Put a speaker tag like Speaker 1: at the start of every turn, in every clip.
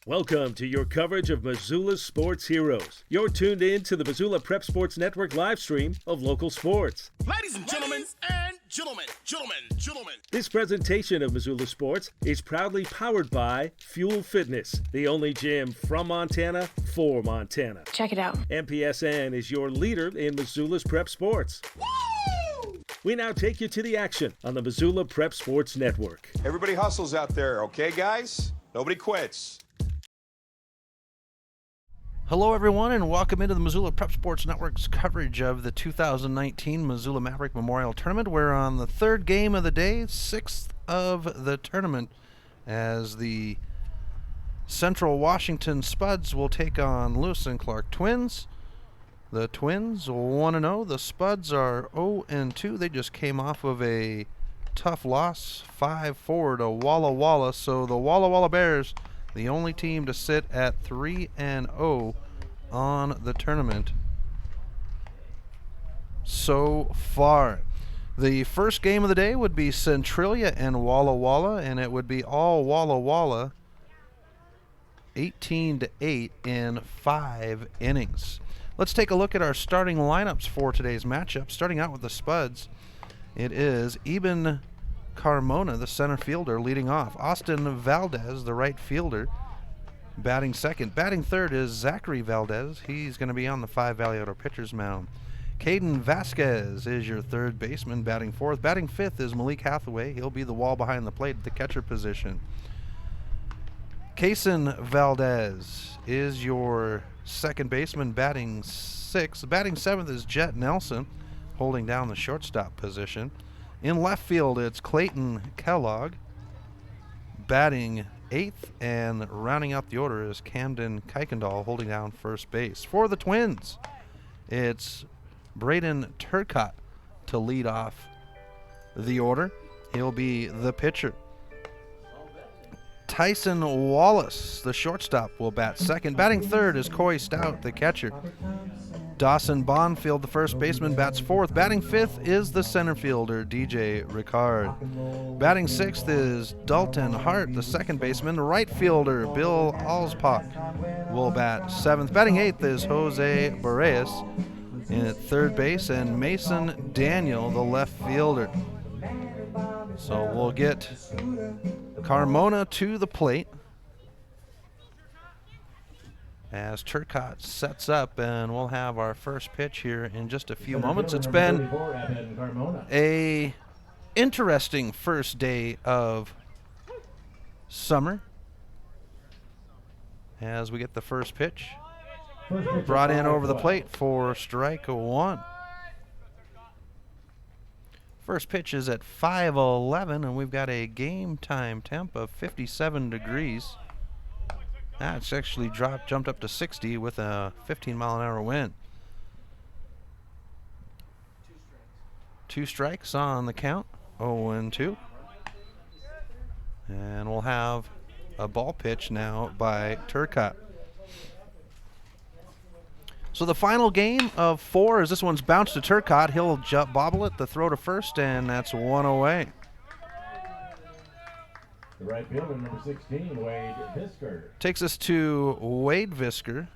Speaker 1: Welcome to your coverage of Missoula's sports heroes. You're tuned in to the Missoula Prep Sports Network live stream of local sports.
Speaker 2: Ladies and gentlemen, gentlemen.
Speaker 1: This presentation of Missoula Sports is proudly powered by Fuel Fitness, the only gym from Montana for Montana.
Speaker 3: Check it out.
Speaker 1: MPSN is your leader in Missoula's prep sports.
Speaker 2: Woo!
Speaker 1: We now take you to the action on the Missoula Prep Sports Network.
Speaker 4: Everybody hustles out there, okay, guys? Nobody quits.
Speaker 5: Hello, everyone, and welcome into the Missoula Prep Sports Network's coverage of the 2019 Missoula Maverick Memorial Tournament. We're on the third game of the day, sixth of the tournament, as the Central Washington Spuds will take on Lewis and Clark Twins. The Twins 1-0. The Spuds are 0-2. They just came off of a tough loss, 5-4 to Walla Walla. So the Walla Walla Bears, the only team to sit at 3-0 on the tournament so far. The first game of the day would be Centralia and Walla Walla, and it would be all Walla Walla, 18-8 in 5 innings. Let's take a look at our starting lineups for today's matchup. Starting out with the Spuds, it is Eben Carmona, the center fielder, leading off. Austin Valdez, the right fielder, batting second. Batting third is Zachary Valdez. He's going to be on the 5 Valley Auto pitcher's mound. Caden Vasquez is your third baseman, batting fourth. Batting fifth is Malik Hathaway. He'll be the wall behind the plate at the catcher position. Kason Valdez is your second baseman, batting sixth. Batting seventh is Jet Nelson, holding down the shortstop position. In left field, it's Clayton Kellogg, batting eighth, and rounding out the order is Camden Kuykendall, holding down first base. For the Twins, it's Braden Turcotte to lead off the order. He'll be the pitcher. Tyson Wallace, the shortstop, will bat second. Batting third is Coy Stout, the catcher. Dawson Bonfield, the first baseman, bats fourth. Batting fifth is the center fielder, DJ Ricard. Batting sixth is Dalton Hart, the second baseman. Right fielder, Bill Alspak, will bat seventh. Batting eighth is Jose Barreas in at third base, and Mason Daniel, the left fielder. So we'll get Carmona to the plate as Turcotte sets up, and we'll have our first pitch here in just a few moments. It's been a interesting first day of summer as we get the first pitch brought in over the plate for strike one. First pitch is at 5:11, and we've got a game time temp of 57 degrees. That's actually jumped up to 60 with a 15-mile-an-hour wind. 2 strikes on the count, 0-2. And we'll have a ball pitch now by Turcotte. So the final game of 4 is this one's bounced to Turcotte. He'll bobble it, the throw to first, and that's 1 away.
Speaker 6: The right fielder, number 16, Wade Visker.
Speaker 5: Takes us to Wade Visker.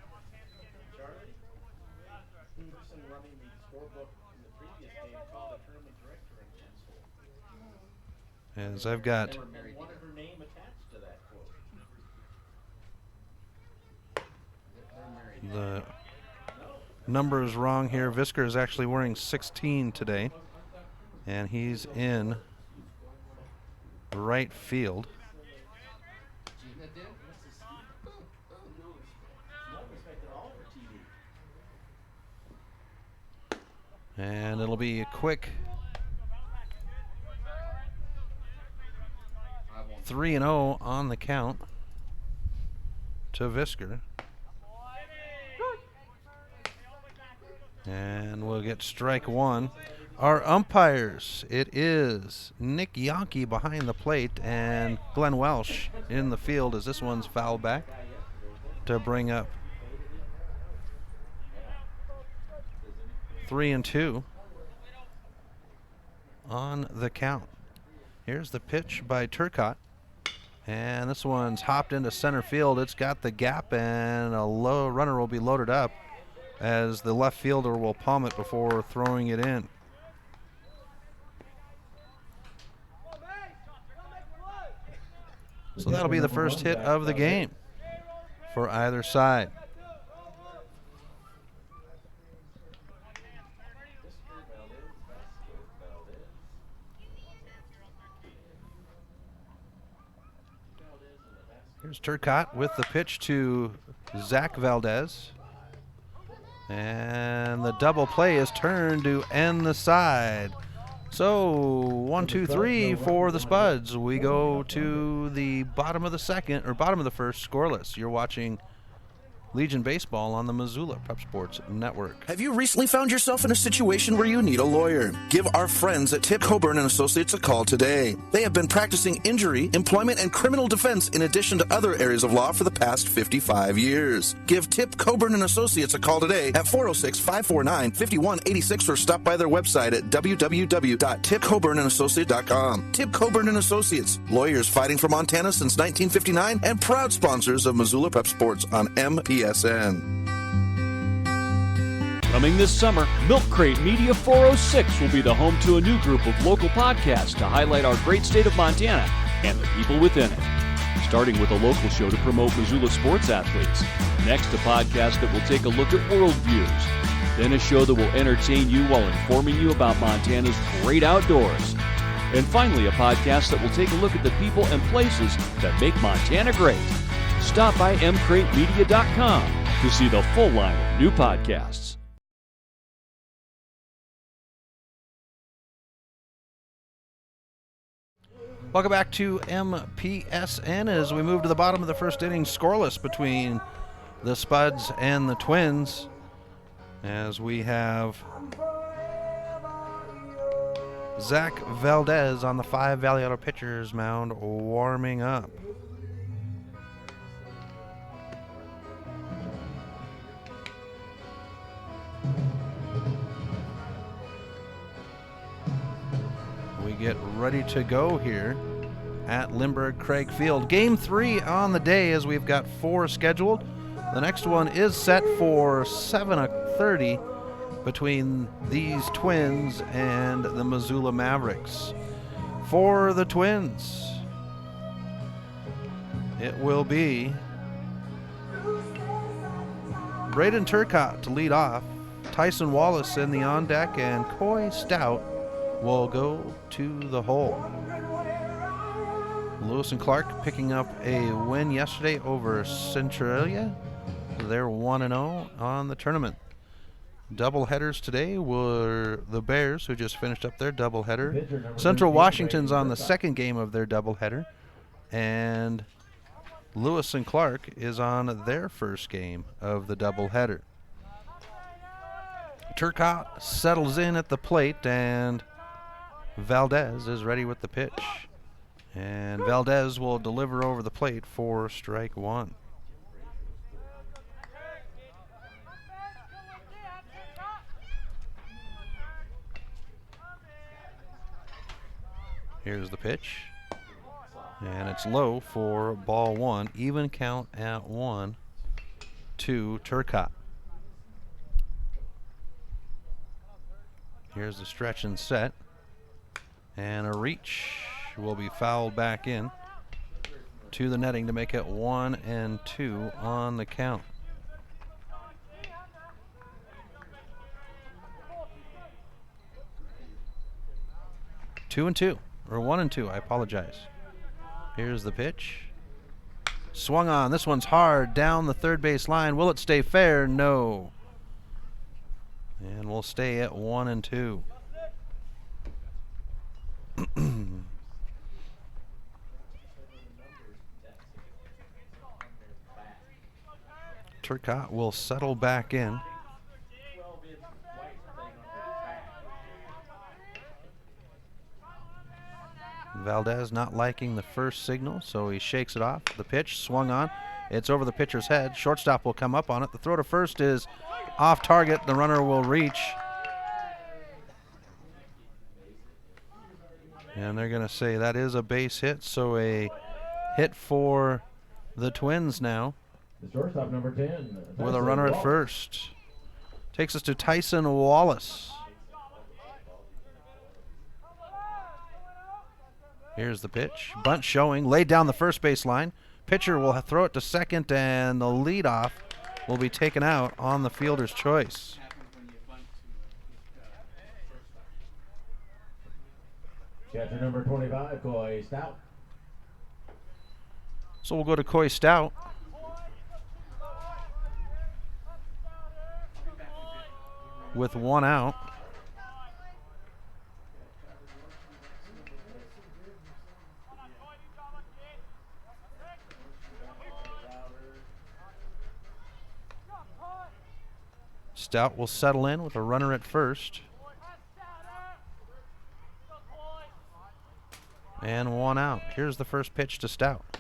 Speaker 5: As I've got the numbers wrong here. Visker is actually wearing 16 today, and he's in right field. And it'll be a quick 3-0 on the count to Visker. And we'll get strike one. Our umpires, it is Nick Yonke behind the plate and Glenn Welsh in the field as this one's fouled back to bring up 3-2 on the count. Here's the pitch by Turcotte. And this one's hopped into center field. It's got the gap, and a low runner will be loaded up as the left fielder will palm it before throwing it in. So that'll be the first hit of the game for either side. Here's Turcotte with the pitch to Zach Valdez. And the double play is turned to end the side. So 1, 2, 3 for the Spuds. We go to the bottom of the first scoreless. You're watching Legion Baseball on the Missoula Prep Sports Network.
Speaker 3: Have you recently found yourself in a situation where you need a lawyer? Give our friends at Tip Coburn & Associates a call today. They have been practicing injury, employment, and criminal defense in addition to other areas of law for the past 55 years. Give Tip Coburn & Associates a call today at 406-549-5186 or stop by their website at www.tipcoburnandassociates.com. Tip Coburn & Associates, lawyers fighting for Montana since 1959 and proud sponsors of Missoula Prep Sports on MPSNA.
Speaker 7: Coming this summer, Milk Crate Media 406 will be the home to a new group of local podcasts to highlight our great state of Montana and the people within it. Starting with a local show to promote Missoula sports athletes. Next, a podcast that will take a look at worldviews. Then a show that will entertain you while informing you about Montana's great outdoors. And finally, a podcast that will take a look at the people and places that make Montana great. Stop by mcratemedia.com to see the full line of new podcasts.
Speaker 5: Welcome back to MPSN as we move to the bottom of the first inning, scoreless between the Spuds and the Twins, as we have Zach Valdez on the 5 Valley Auto pitchers mound warming up. We get ready to go here at Lindbergh Craig Field. Game 3 on the day, as we've got 4 scheduled. The next one is set for 7:30 between these Twins and the Missoula Mavericks. For the Twins, it will be Braden Turcotte to lead off, Tyson Wallace in the on deck, and Coy Stout will go to the hole. Lewis and Clark picking up a win yesterday over Centralia. They're 1-0 on the tournament. Double headers today were the Bears, who just finished up their doubleheader. Central Washington's on the second game of their doubleheader, and Lewis and Clark is on their first game of the doubleheader. Turcotte settles in at the plate, and Valdez is ready with the pitch. And Valdez will deliver over the plate for strike 1. Here's the pitch. And it's low for ball 1. Even count at 1 to Turcotte. Here's the stretch and set. And a reach will be fouled back in to the netting to make it 1-2 on the count. Two and two, or 1-2, I apologize. Here's the pitch. Swung on. This one's hard down the third base line. Will it stay fair? No. And we'll stay at 1-2. Turcotte will settle back in. Valdez not liking the first signal, so he shakes it off. The pitch swung on. It's over the pitcher's head. Shortstop will come up on it. The throw to first is off target. The runner will reach. And they're going to say that is a base hit, so a hit for the Twins now
Speaker 6: The shortstop, number 10.
Speaker 5: with a
Speaker 6: Tyson
Speaker 5: runner at
Speaker 6: Wallace.
Speaker 5: first. Takes us to Tyson Wallace. Here's the pitch. Bunt showing. Laid down the first base line. Pitcher will throw it to second, and the leadoff will be taken out on the fielder's choice.
Speaker 6: Catcher number 25, Coy Stout.
Speaker 5: So we'll go to Coy Stout. With one out. Stout will settle in with a runner at first. And one out. Here's the first pitch to Stout.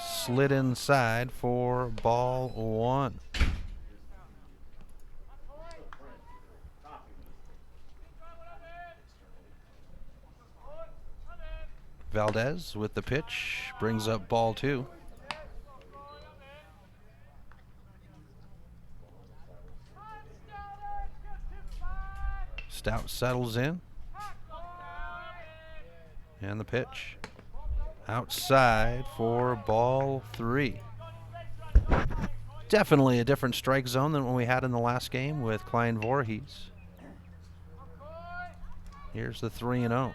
Speaker 5: Slid inside for ball one. Valdez with the pitch brings up ball two. Stout settles in. And the pitch outside for ball three. Definitely a different strike zone than what we had in the last game with Klein Voorhees. Here's the 3-0.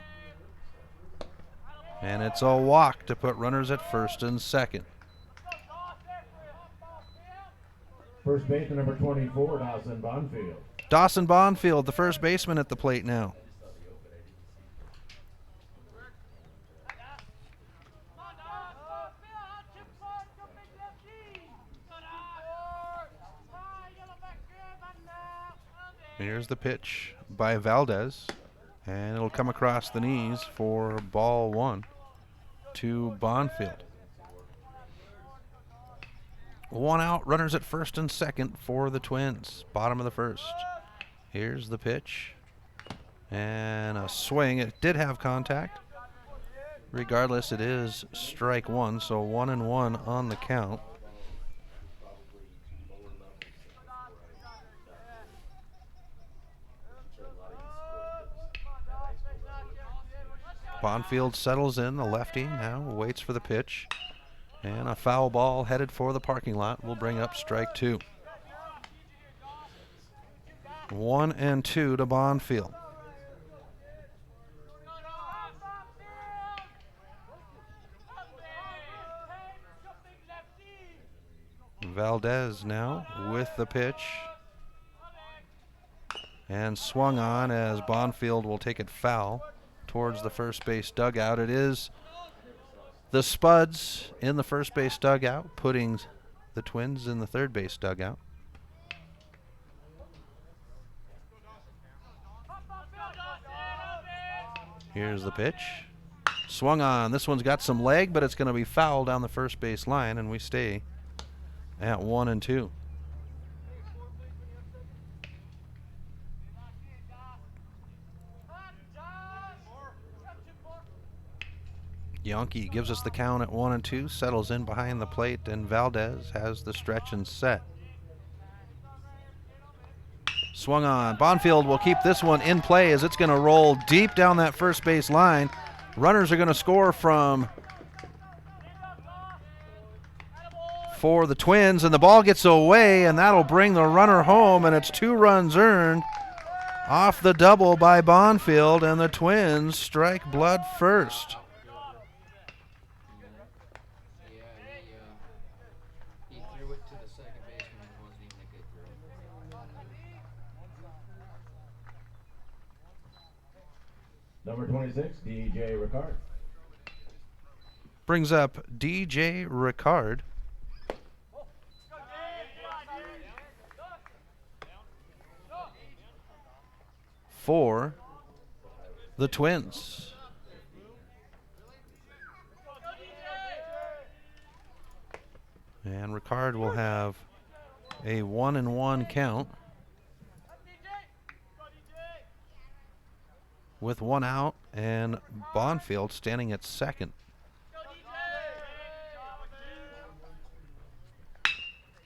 Speaker 5: And it's a walk to put runners at first and second.
Speaker 6: First baseman number 24, Dawson Bonfield.
Speaker 5: Dawson Bonfield, the first baseman at the plate now. Here's the pitch by Valdez, and it'll come across the knees for ball one to Bonfield. One out, runners at first and second for the Twins, bottom of the first. Here's the pitch, and a swing. It did have contact. Regardless, it is strike one, so 1-1 on the count. Bonfield settles in, the lefty now waits for the pitch. And a foul ball headed for the parking lot will bring up strike two. 1-2 to Bonfield. Valdez now with the pitch. And swung on as Bonfield will take it foul towards the first base dugout. It is the Spuds in the first base dugout, putting the Twins in the third base dugout. Here's the pitch. Swung on. This one's got some leg, but it's going to be foul down the first base line, and we stay at 1-2. Yankee gives us the count at 1-2, settles in behind the plate, and Valdez has the stretch and set. Swung on. Bonfield will keep this one in play as it's going to roll deep down that first base line. Runners are going to score for the Twins, and the ball gets away, and that'll bring the runner home, and it's 2 runs earned off the double by Bonfield, and the Twins strike blood first.
Speaker 6: Number 26, DJ Ricard.
Speaker 5: Brings up DJ Ricard. For the Twins. And Ricard will have a 1-1 count. With one out and Bonfield standing at second.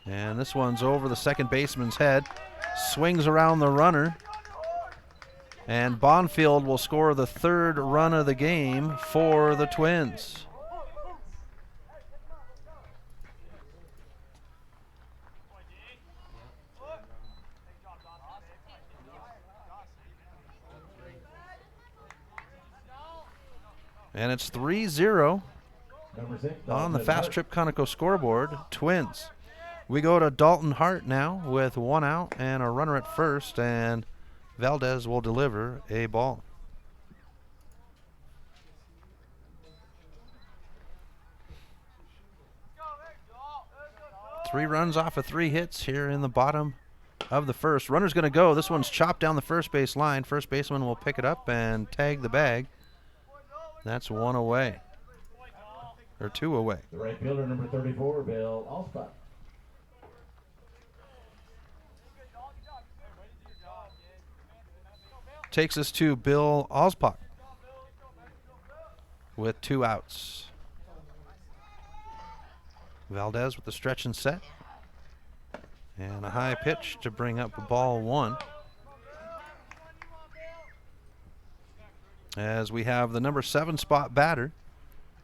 Speaker 5: And this one's over the second baseman's head. Swings around the runner. And Bonfield will score the third run of the game for the Twins. And it's 3-0 on the Fast Trip Conoco scoreboard. Twins. We go to Dalton Hart now with one out and a runner at first, and Valdez will deliver a ball. Three runs off of 3 hits here in the bottom of the first. Runner's going to go. This one's chopped down the first base line. First baseman will pick it up and tag the bag. That's 1 away. Or 2 away.
Speaker 6: The right fielder, number 34, Bill Allspot.
Speaker 5: Takes us to Bill Allspot with 2 outs. Valdez with the stretch and set. And a high pitch to bring up ball 1. As we have the number 7 spot batter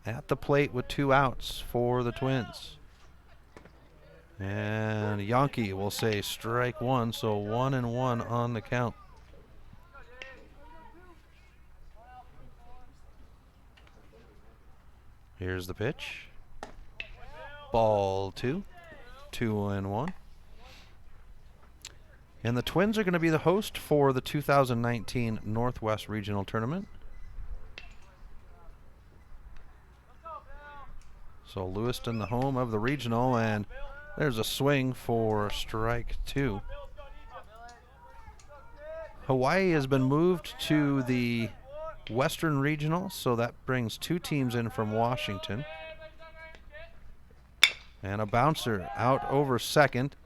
Speaker 5: at the plate with 2 outs for the Twins. And Yankee will say strike 1, so 1-1 on the count. Here's the pitch. Ball 2, 2-1. And the Twins are going to be the host for the 2019 Northwest Regional Tournament. So Lewiston, the home of the regional, and there's a swing for strike 2. Hawaii has been moved to the Western Regional, so that brings 2 teams in from Washington. And a bouncer out over second.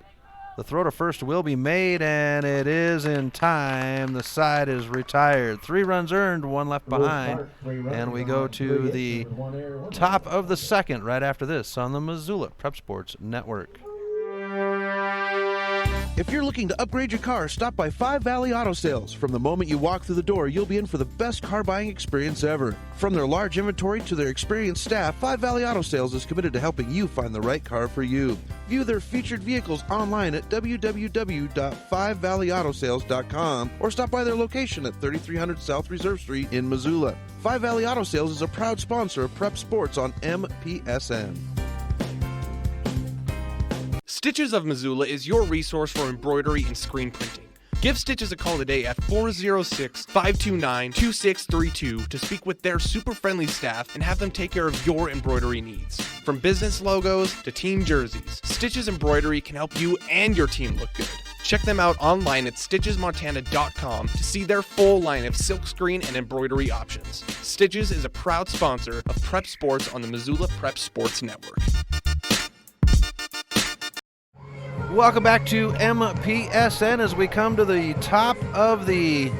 Speaker 5: The throw to first will be made, and it is in time. The side is retired. 3 runs earned, 1 left behind. And we go to the top of the second right after this on the Missoula Prep Sports Network.
Speaker 3: If you're looking to upgrade your car, stop by Five Valley Auto Sales. From the moment you walk through the door, you'll be in for the best car buying experience ever. From their large inventory to their experienced staff, Five Valley Auto Sales is committed to helping you find the right car for you. View their featured vehicles online at www.fivevalleyAutosales.com or stop by their location at 3300 South Reserve Street in Missoula. Five Valley Auto Sales is a proud sponsor of Prep Sports on MPSN.
Speaker 8: Stitches of Missoula is your resource for embroidery and screen printing. Give Stitches a call today at 406-529-2632 to speak with their super friendly staff and have them take care of your embroidery needs. From business logos to team jerseys, Stitches Embroidery can help you and your team look good. Check them out online at stitchesmontana.com to see their full line of silkscreen and embroidery options. Stitches is a proud sponsor of Prep Sports on the Missoula Prep Sports Network.
Speaker 5: Welcome back to MPSN as we come to the top of the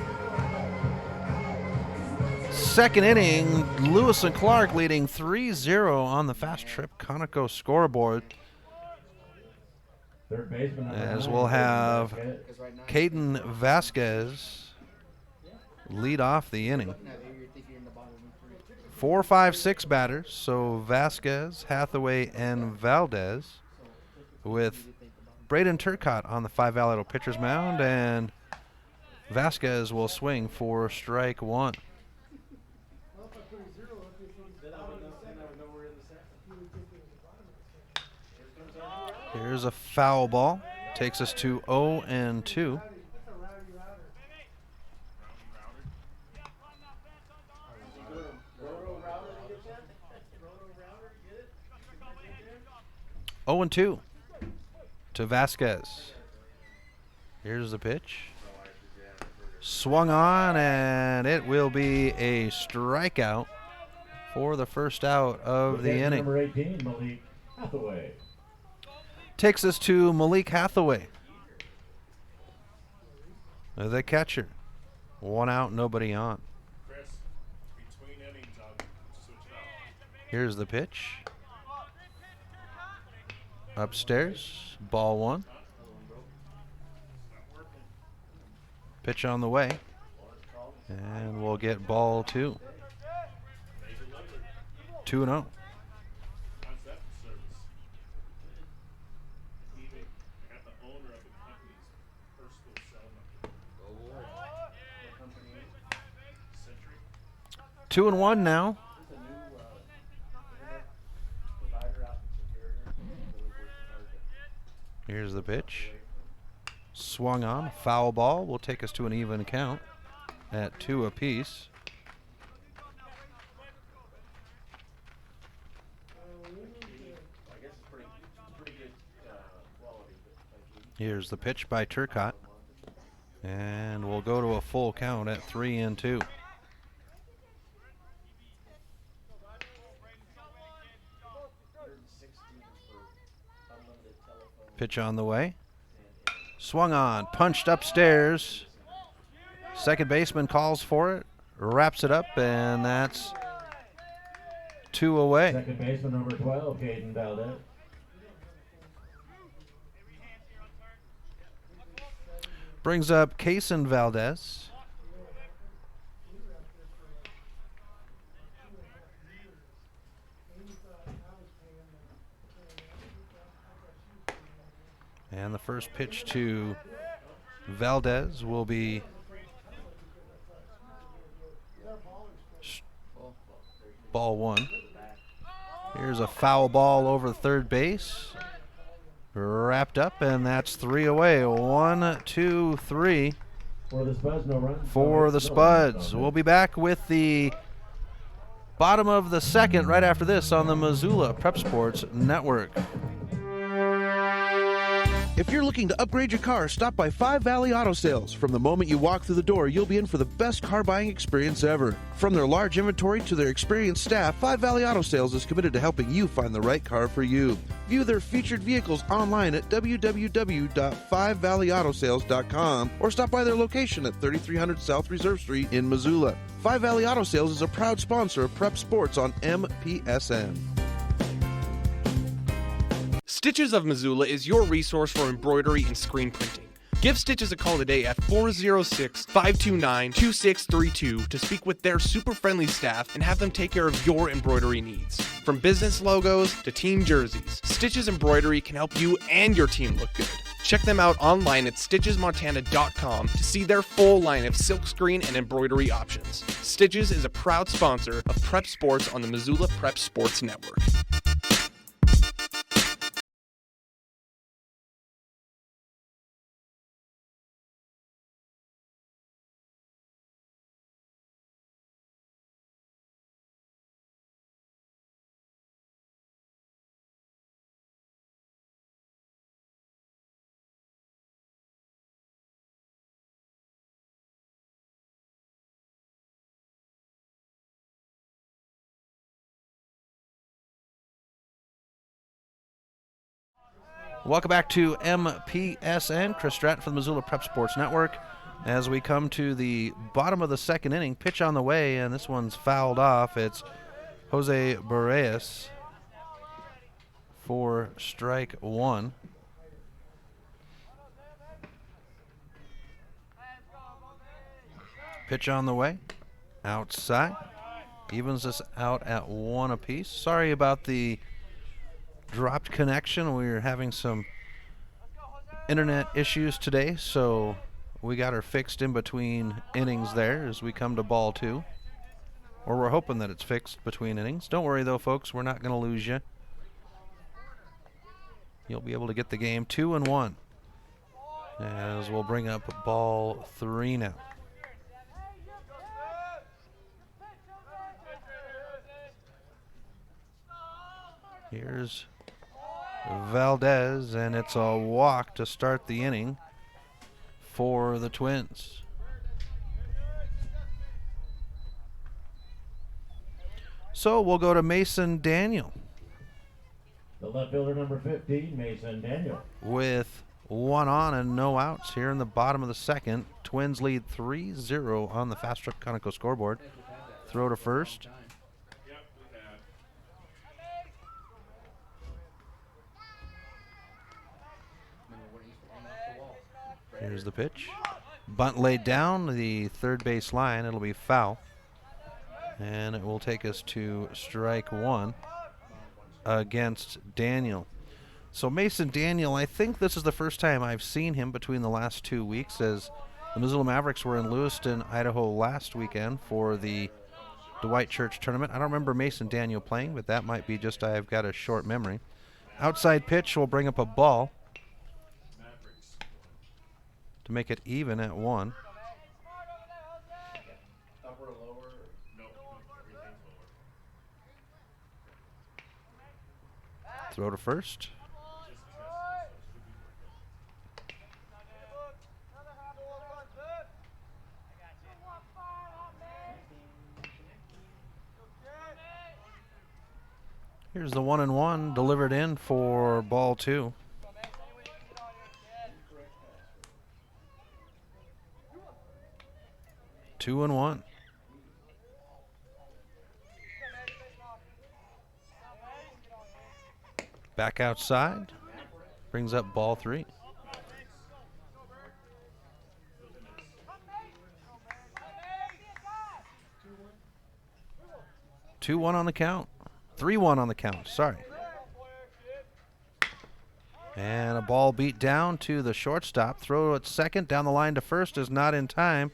Speaker 5: second inning. Lewis and Clark leading 3-0 on the Fast Trip Conoco scoreboard.
Speaker 6: Third baseman,
Speaker 5: As we'll have Caden Vasquez lead off the inning. 4, 5, 6 batters, so Vasquez, Hathaway, and Valdez, with Braden Turcott on the Five Valley pitcher's mound, and Vasquez will swing for strike 1. Here's a foul ball. Takes us to 0-2. Oh and 2 to Vasquez. Here's the pitch. Swung on, and it will be a strikeout for the first out of the inning.
Speaker 6: Number 18, Malik Hathaway.
Speaker 5: Takes us to Malik Hathaway, the catcher. 1 out, nobody on. Here's the pitch. upstairs. Ball 1. Pitch on the way. And we'll get ball 2. 2-0. Two and 1 now. Here's the pitch. Swung on. Foul ball will take us to an even count at 2 apiece. Here's the pitch by Turcotte. And we'll go to a full count at 3-2. Pitch on the way. Swung on, punched upstairs. Second baseman calls for it, wraps it up, and that's 2 away.
Speaker 6: Second baseman number 12, Caden Valdez.
Speaker 5: Brings up Cason Valdez. And the first pitch to Valdez will be ball 1. Here's a foul ball over third base. Wrapped up, and that's 3 away. 1, 2, 3
Speaker 6: For the Spuds, no run.
Speaker 5: for the Spuds. We'll be back with the bottom of the second right after this on the Missoula Prep Sports Network.
Speaker 3: If you're looking to upgrade your car, stop by Five Valley Auto Sales. From the moment you walk through the door, you'll be in for the best car buying experience ever. From their large inventory to their experienced staff, Five Valley Auto Sales is committed to helping you find the right car for you. View their featured vehicles online at www.fivevalleyAutosales.com or stop by their location at 3300 South Reserve Street in Missoula. Five Valley Auto Sales is a proud sponsor of Prep Sports on MPSN.
Speaker 8: Stitches of Missoula is your resource for embroidery and screen printing. Give Stitches a call today at 406-529-2632 to speak with their super friendly staff and have them take care of your embroidery needs. From business logos to team jerseys, Stitches Embroidery can help you and your team look good. Check them out online at stitchesmontana.com to see their full line of silkscreen and embroidery options. Stitches is a proud sponsor of Prep Sports on the Missoula Prep Sports Network.
Speaker 5: Welcome back to MPSN. Chris Stratton from the Missoula Prep Sports Network. As we come to the bottom of the second inning, pitch on the way, and this one's fouled off. It's Jose Barreas for strike 1. Pitch on the way, outside. Evens us out at 1 apiece. Sorry about the dropped connection. We're having some internet issues today, so we got her fixed in between innings there as we come to ball 2. Or we're hoping that it's fixed between innings. Don't worry though, folks, we're not going to lose you. You'll be able to get the game 2-1 as we'll bring up ball 3 now. Here's Valdez, and it's a walk to start the inning for the Twins. So we'll go to Mason Daniel.
Speaker 6: The left fielder number 15, Mason Daniel.
Speaker 5: With 1 on and no outs here in the bottom of the second. Twins lead 3-0 on the Fast Truck Conoco scoreboard. Throw to first. Here's the pitch. Bunt laid down the third base line. It'll be foul. And it will take us to strike one against Daniel. So Mason Daniel, I think this is the first time I've seen him between the last 2 weeks, as the Missoula Mavericks were in Lewiston, Idaho last weekend for the Dwight Church tournament. I don't remember Mason Daniel playing, but that might be just I've got a short memory. Outside pitch will bring up a ball to make it even at 1. Throw to first. Here's the 1-1 delivered in for ball 2. Two and 1. Back outside. Brings up ball 3. Two one on the count. 3-1 on the count, sorry. And a ball beat down to the shortstop. Throw at second, down the line to first is not in time.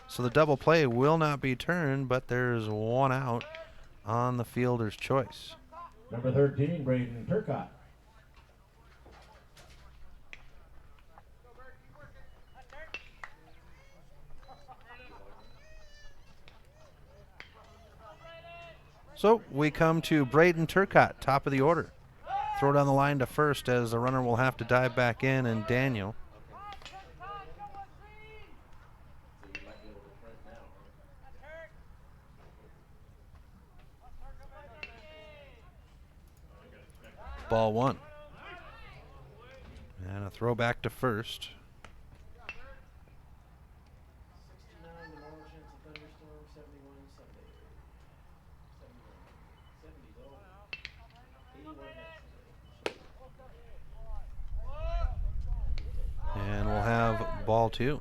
Speaker 5: So the double play will not be turned, but there's one out on the fielder's choice.
Speaker 6: Number 13, Braden Turcott.
Speaker 5: So we come to Braden Turcott, top of the order. Throw down the line to first as the runner will have to dive back in, and Daniel. Ball 1. And a throw back to first. And we'll have ball 2.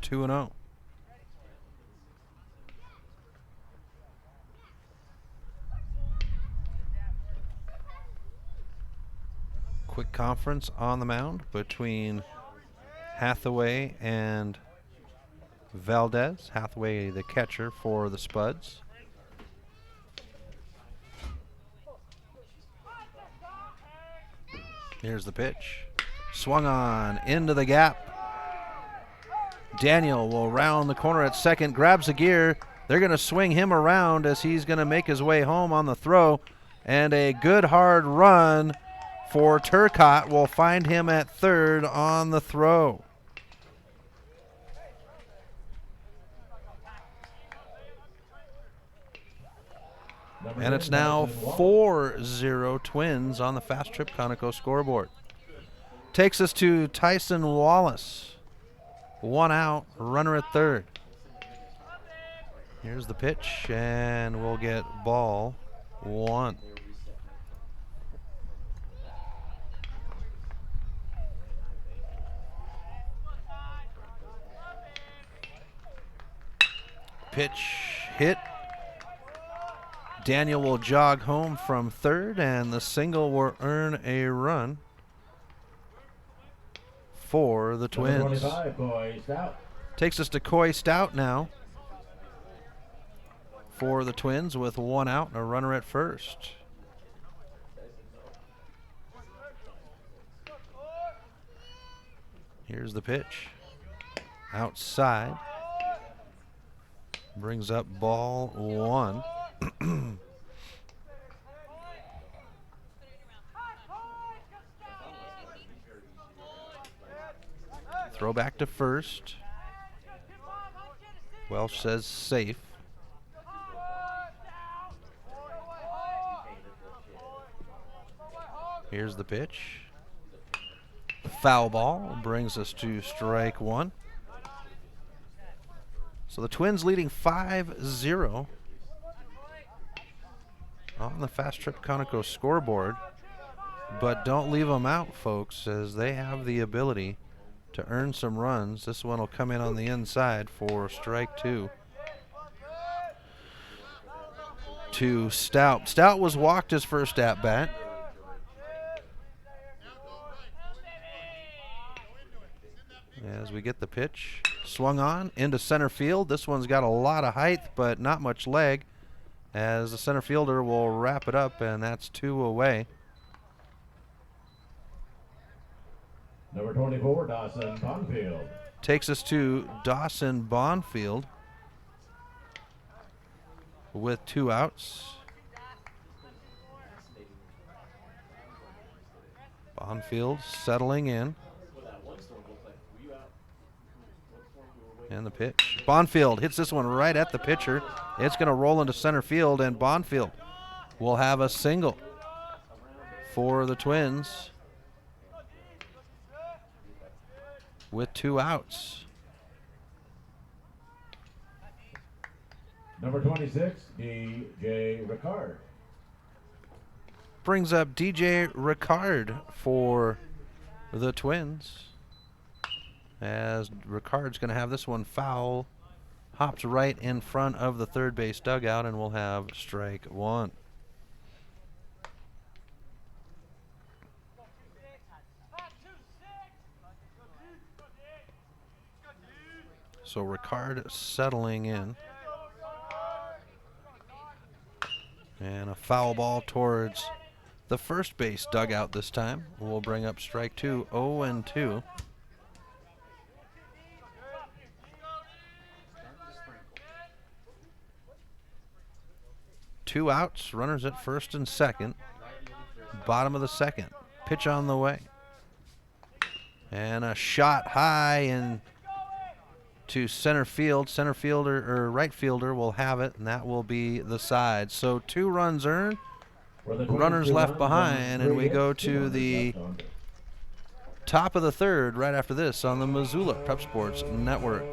Speaker 5: Two and 0. Quick conference on the mound between Hathaway and Valdez. Hathaway, the catcher for the Spuds. Here's the pitch. Swung on into the gap. Daniel will round the corner at second, grabs the gear. They're going to swing him around as he's going to make his way home on the throw. And a good hard run for Turcott will find him at third on the throw. And it's now 4-0 Twins on the Fast Trip Conoco scoreboard. Takes us to Tyson Wallace. One out, runner at third. Here's the pitch, and we'll get ball 1. Pitch hit. Daniel will jog home from third, and the single will earn a run for the Twins.
Speaker 6: Number 25, Coy Stout.
Speaker 5: Takes us to Coy Stout now for the Twins with one out and a runner at first. Here's the pitch. Outside. Brings up ball 1. Throw back to first. Welsh says safe. Here's the pitch. Foul ball brings us to strike 1. So the Twins leading 5-0 on the Fast Trip Conoco scoreboard. But don't leave them out, folks, as they have the ability to earn some runs. This one will come in on the inside for strike 2. To Stout. Stout was walked his first at bat. As we get the pitch swung on into center field. This one's got a lot of height, but not much leg, as the center fielder will wrap it up, and that's 2 away.
Speaker 6: Number 24, Dawson Bonfield.
Speaker 5: Takes us to Dawson Bonfield with 2 outs. Bonfield settling in. And the pitch. Bonfield hits this one right at the pitcher. It's going to roll into center field, and Bonfield will have a single for the Twins with 2 outs.
Speaker 6: Number 26, DJ Ricard.
Speaker 5: Brings up DJ Ricard for the Twins, as Ricard's going to have this one foul. Hops right in front of the third base dugout, and we'll have strike 1. So Ricard settling in. And a foul ball towards the first base dugout this time. We'll bring up strike 2, 0-2. Two outs, runners at first and second. Bottom of the second. Pitch on the way. And a shot high and to center field. Center fielder or right fielder will have it, and that will be the side. So 2 runs earned, runners left behind, and we go to the top of the third right after this on the Missoula Prep Sports Network.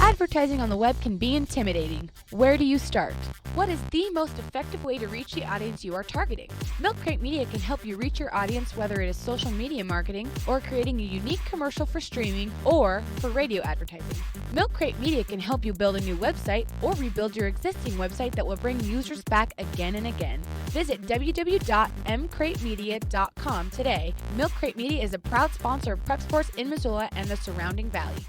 Speaker 9: Advertising on the web can be intimidating. Where do you start? What is the most effective way to reach the audience you are targeting? Milk Crate Media can help you reach your audience, whether it is social media marketing or creating a unique commercial for streaming or for radio advertising. Milk Crate Media can help you build a new website or rebuild your existing website that will bring users back again and again. Visit www.mcratemedia.com today. Milk Crate Media is a proud sponsor of Prep Sports in Missoula and the surrounding valley.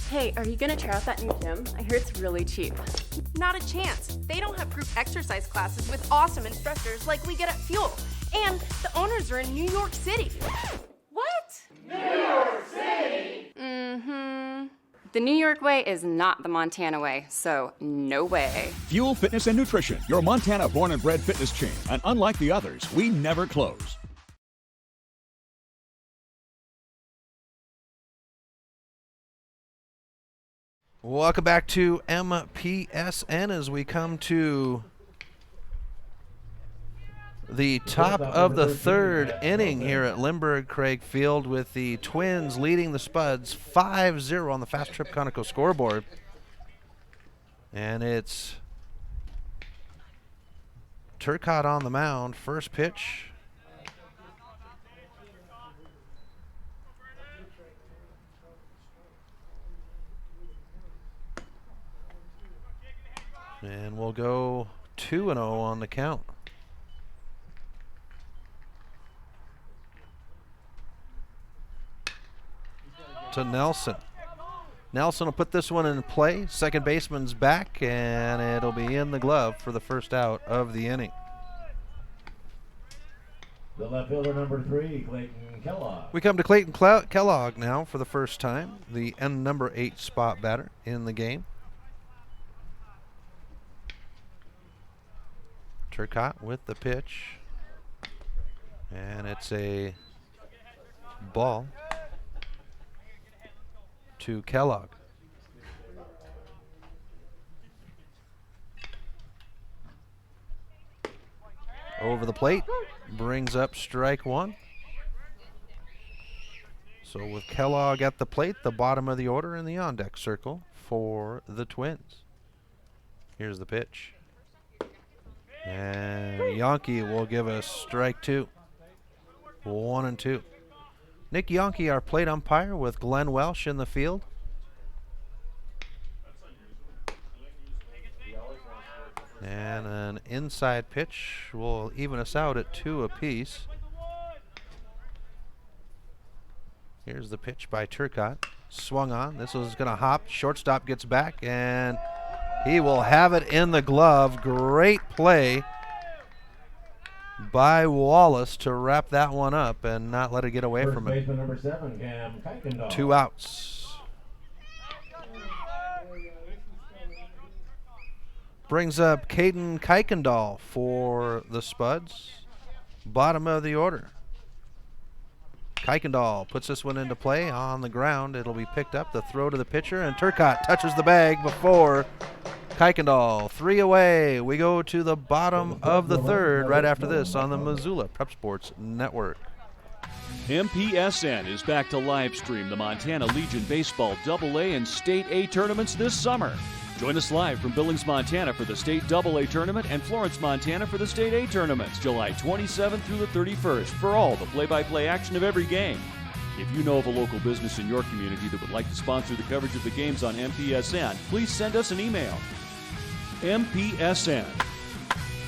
Speaker 10: Hey, are you gonna try out that new gym? I hear it's really cheap.
Speaker 11: Not a chance. They don't have group exercise classes with awesome instructors like we get at Fuel. And the owners are in New York City. What?
Speaker 10: New York City? Mm-hmm. The New York way is not the Montana way, so no way.
Speaker 2: Fuel Fitness and Nutrition, your Montana born and bred fitness chain. And unlike the others, we never close.
Speaker 5: Welcome back to MPSN as we come to the top of the third inning here at Lindbergh Craig Field, with the Twins leading the Spuds 5-0 on the Fast Trip Conoco scoreboard. And it's Turcotte on the mound. First pitch. And we'll go 2-0 on the count. To Nelson. Nelson will put this one in play. Second baseman's back, and it'll be in the glove for the first out of the inning.
Speaker 6: The left fielder, number 3, Clayton Kellogg.
Speaker 5: We come to Clayton Kellogg now for the first time, the number 8 spot batter in the game. Turcotte with the pitch, and it's a ball to Kellogg. Over the plate, brings up strike 1. So with Kellogg at the plate, the bottom of the order in the on-deck circle for the Twins. Here's the pitch. And Yankee will give us strike 2. 1-2. Nick Yankee, our plate umpire, with Glenn Welsh in the field. And an inside pitch will even us out at 2 apiece. Here's the pitch by Turcotte. Swung on. This is going to hop. Shortstop gets back, and he will have it in the glove. Great play by Wallace to wrap that one up and not let it get away from him.
Speaker 6: Number 7, Cam Kuykendall.
Speaker 5: 2 outs. Brings up Caden Kuykendall for the Spuds. Bottom of the order. Kuykendall puts this one into play on the ground. It'll be picked up. The throw to the pitcher, and Turcotte touches the bag before Kuykendall. 3 away. We go to the bottom of the third right after this on the Missoula Prep Sports Network.
Speaker 7: MPSN is back to live stream the Montana Legion Baseball AA and State A tournaments this summer. Join us live from Billings, Montana for the State AA tournament and Florence, Montana for the State A tournaments, July 27th through the 31st for all the play-by-play action of every game. If you know of a local business in your community that would like to sponsor the coverage of the games on MPSN, please send us an email. MPSN.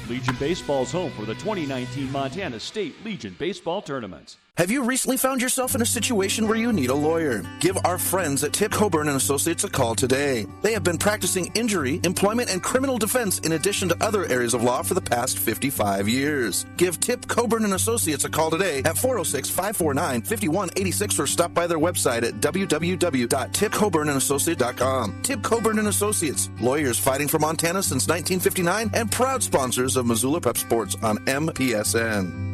Speaker 7: Legion Baseball's home for the 2019 Montana State Legion Baseball Tournaments.
Speaker 3: Have you recently found yourself in a situation where you need a lawyer? Give our friends at Tip Coburn and Associates a call today. They have been practicing injury, employment, and criminal defense in addition to other areas of law for the past 55 years. Give Tip Coburn and Associates a call today at 406-549-5186 or stop by their website at www.tipcoburnandassociates.com. Tip Coburn and Associates, lawyers fighting for Montana since 1959 and proud sponsors of Missoula Prep Sports on MPSN.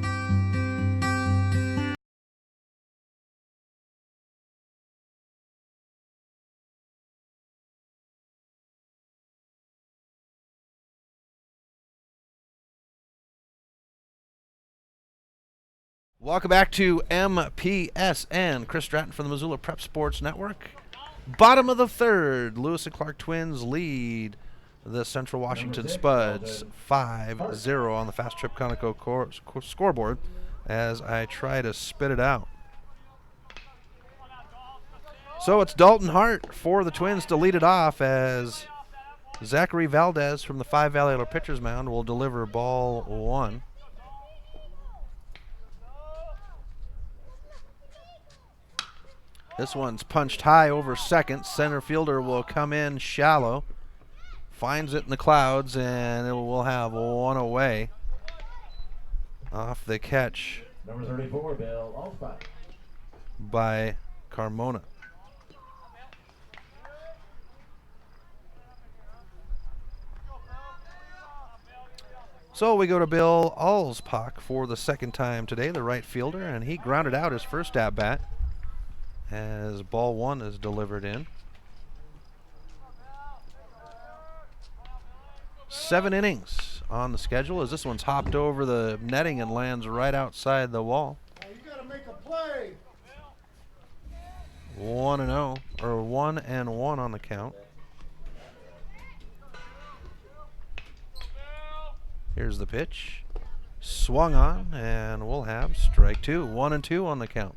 Speaker 5: Welcome back to MPSN. Chris Stratton from the Missoula Prep Sports Network. Bottom of the third, Lewis and Clark Twins lead the Central Washington Spuds 5-0 on the Fast Trip Conoco scoreboard as I try to spit it out. So it's Dalton Hart for the Twins to lead it off as Zachary Valdez from the 5 Valley pitcher's mound will deliver ball 1. This one's punched high over second. Center fielder will come in shallow. Finds it in the clouds, and it will have 1 away. Off the catch.
Speaker 6: Number 34, Bill Alspach.
Speaker 5: By Carmona. So we go to Bill Alspach for the second time today, the right fielder, and he grounded out his first at-bat as ball 1 is delivered in. 7 innings on the schedule as this one's hopped over the netting and lands right outside the wall.
Speaker 12: You gotta make a play.
Speaker 5: 1-0, or 1-1 on the count. Here's the pitch. Swung on, and we'll have strike 2. 1-2 on the count.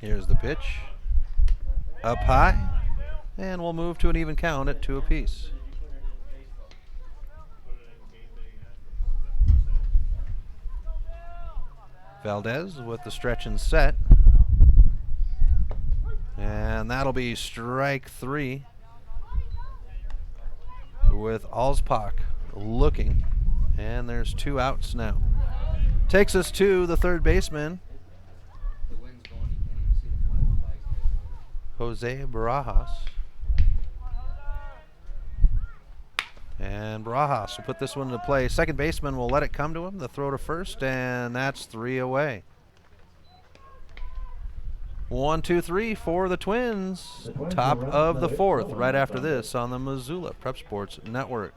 Speaker 5: Here's the pitch. Up high. And we'll move to an even count at 2 apiece. Valdez with the stretch and set. And that'll be strike 3 with Alspach looking. And there's 2 outs now. Takes us to the third baseman, Jose Barajas. And Barajas will put this one into play. Second baseman will let it come to him. The throw to first, and that's 3 away. 1-2-3 for the Twins. Top of the fourth right after this on the Missoula Prep Sports Network.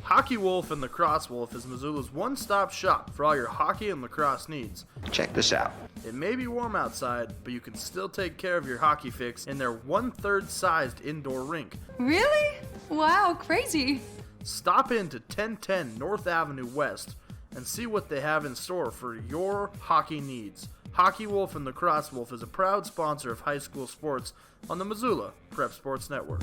Speaker 13: Hockey Wolf and Lacrosse Wolf is Missoula's one-stop shop for all your hockey and lacrosse needs.
Speaker 14: Check this out.
Speaker 13: It may be warm outside, but you can still take care of your hockey fix in their 1/3 sized indoor rink.
Speaker 15: Really? Wow, crazy.
Speaker 13: Stop into 1010 North Avenue West and see what they have in store for your hockey needs. Hockey Wolf and Lacrosse Wolf is a proud sponsor of high school sports on the Missoula Prep Sports Network.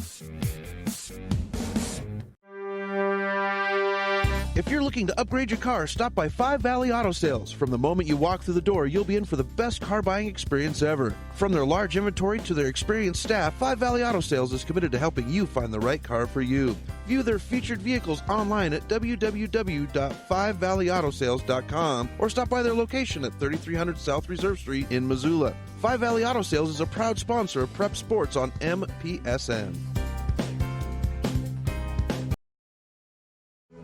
Speaker 3: If you're looking to upgrade your car, stop by Five Valley Auto Sales. From the moment you walk through the door, you'll be in for the best car buying experience ever. From their large inventory to their experienced staff, Five Valley Auto Sales is committed to helping you find the right car for you. View their featured vehicles online at www.5valleyautosales.com or stop by their location at 3300 South Reserve Street in Missoula. Five Valley Auto Sales is a proud sponsor of Prep Sports on MPSN.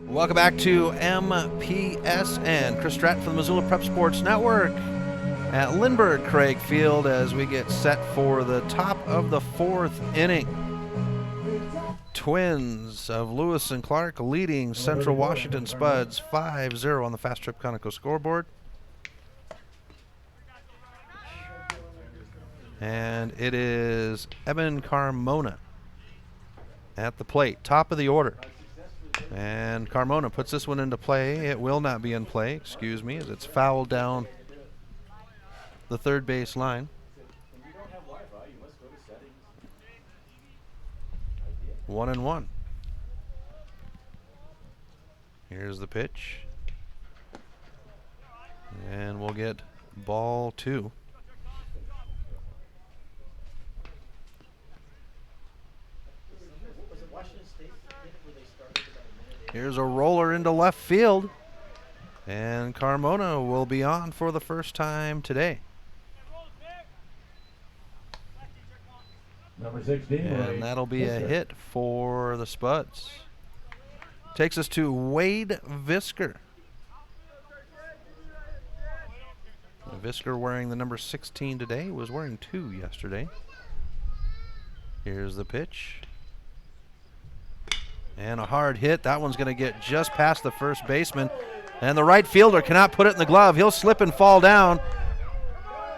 Speaker 5: Welcome back to MPSN. Chris Stratton from the Missoula Prep Sports Network at Lindbergh Craig Field as we get set for the top of the fourth inning. Twins of Lewis and Clark leading Central Washington Spuds 5-0 on the Fast Trip Conoco scoreboard. And it is Evan Carmona at the plate, top of the order. And Carmona puts this one into play. It will not be in play, excuse me, as it's fouled down the third base line. 1-1. Here's the pitch. And we'll get ball 2. Here's a roller into left field. And Carmona will be on for the first time today.
Speaker 6: Number 16.
Speaker 5: And that'll be a hit for the Spuds. Takes us to Wade Visker. Visker wearing the number 16 today, was wearing 2 yesterday. Here's the pitch. And a hard hit. That one's going to get just past the first baseman. And the right fielder cannot put it in the glove. He'll slip and fall down.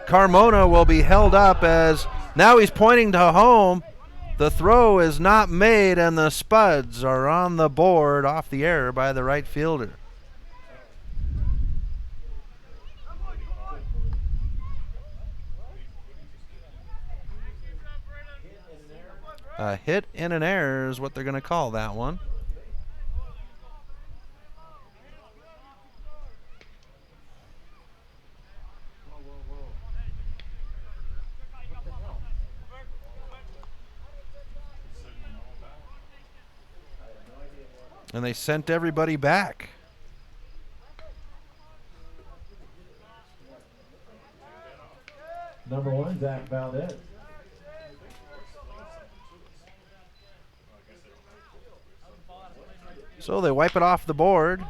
Speaker 5: Carmona will be held up as now he's pointing to home. The throw is not made, and the Spuds are on the board off the error by the right fielder. A hit and an error is what they're going to call that one. And they sent everybody back.
Speaker 6: Number 1, Zach Valdez.
Speaker 5: So they wipe it off the board.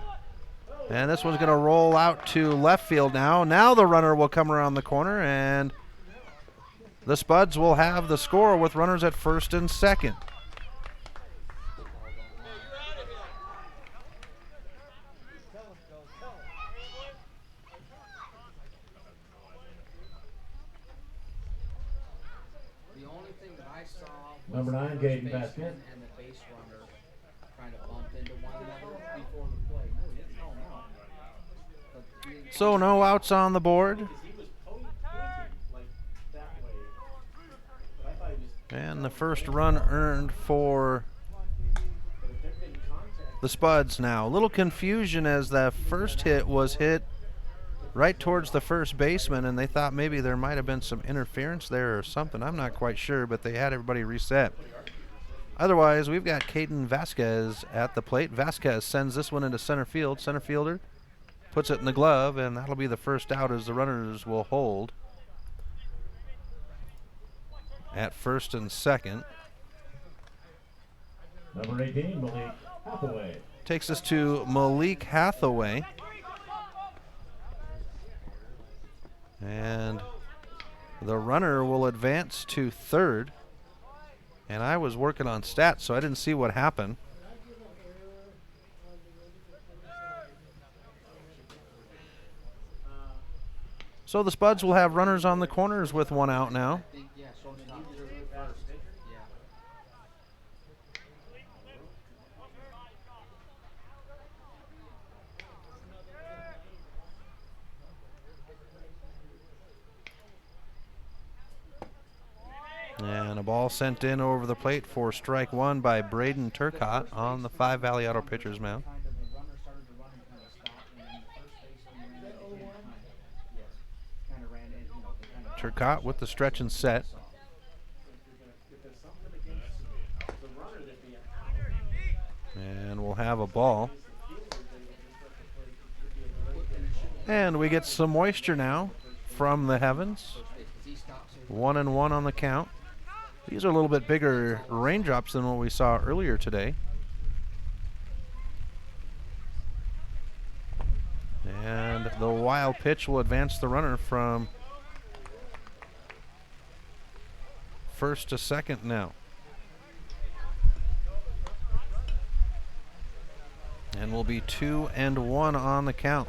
Speaker 5: And this one's going to roll out to left field now. Now the runner will come around the corner, and the Spuds will have the score with runners at first and second.
Speaker 6: Number 9, Gaten Basket.
Speaker 16: And the base runner trying to bump into one another before the play.
Speaker 5: So no outs on the board. And the first run earned for the Spuds now. A little confusion as that first hit was hit right towards the first baseman, and they thought maybe there might have been some interference there or something. I'm not quite sure, but they had everybody reset. Otherwise, we've got Caden Vasquez at the plate. Vasquez sends this one into center field. Center fielder puts it in the glove, and that'll be the first out as the runners will hold at first and second.
Speaker 6: Number 18, Malik Hathaway.
Speaker 5: Takes us to Malik Hathaway. And the runner will advance to third. And I was working on stats, so I didn't see what happened. So the Spuds will have runners on the corners with one out now. And a ball sent in over the plate for strike one by Braden Turcott on the 5 Valley Auto pitcher's mound. Turcott with the stretch and set. And we'll have a ball. And we get some moisture now from the heavens. 1-1 on the count. These are a little bit bigger raindrops than what we saw earlier today. And the wild pitch will advance the runner from first to second now. And will be 2-1 on the count.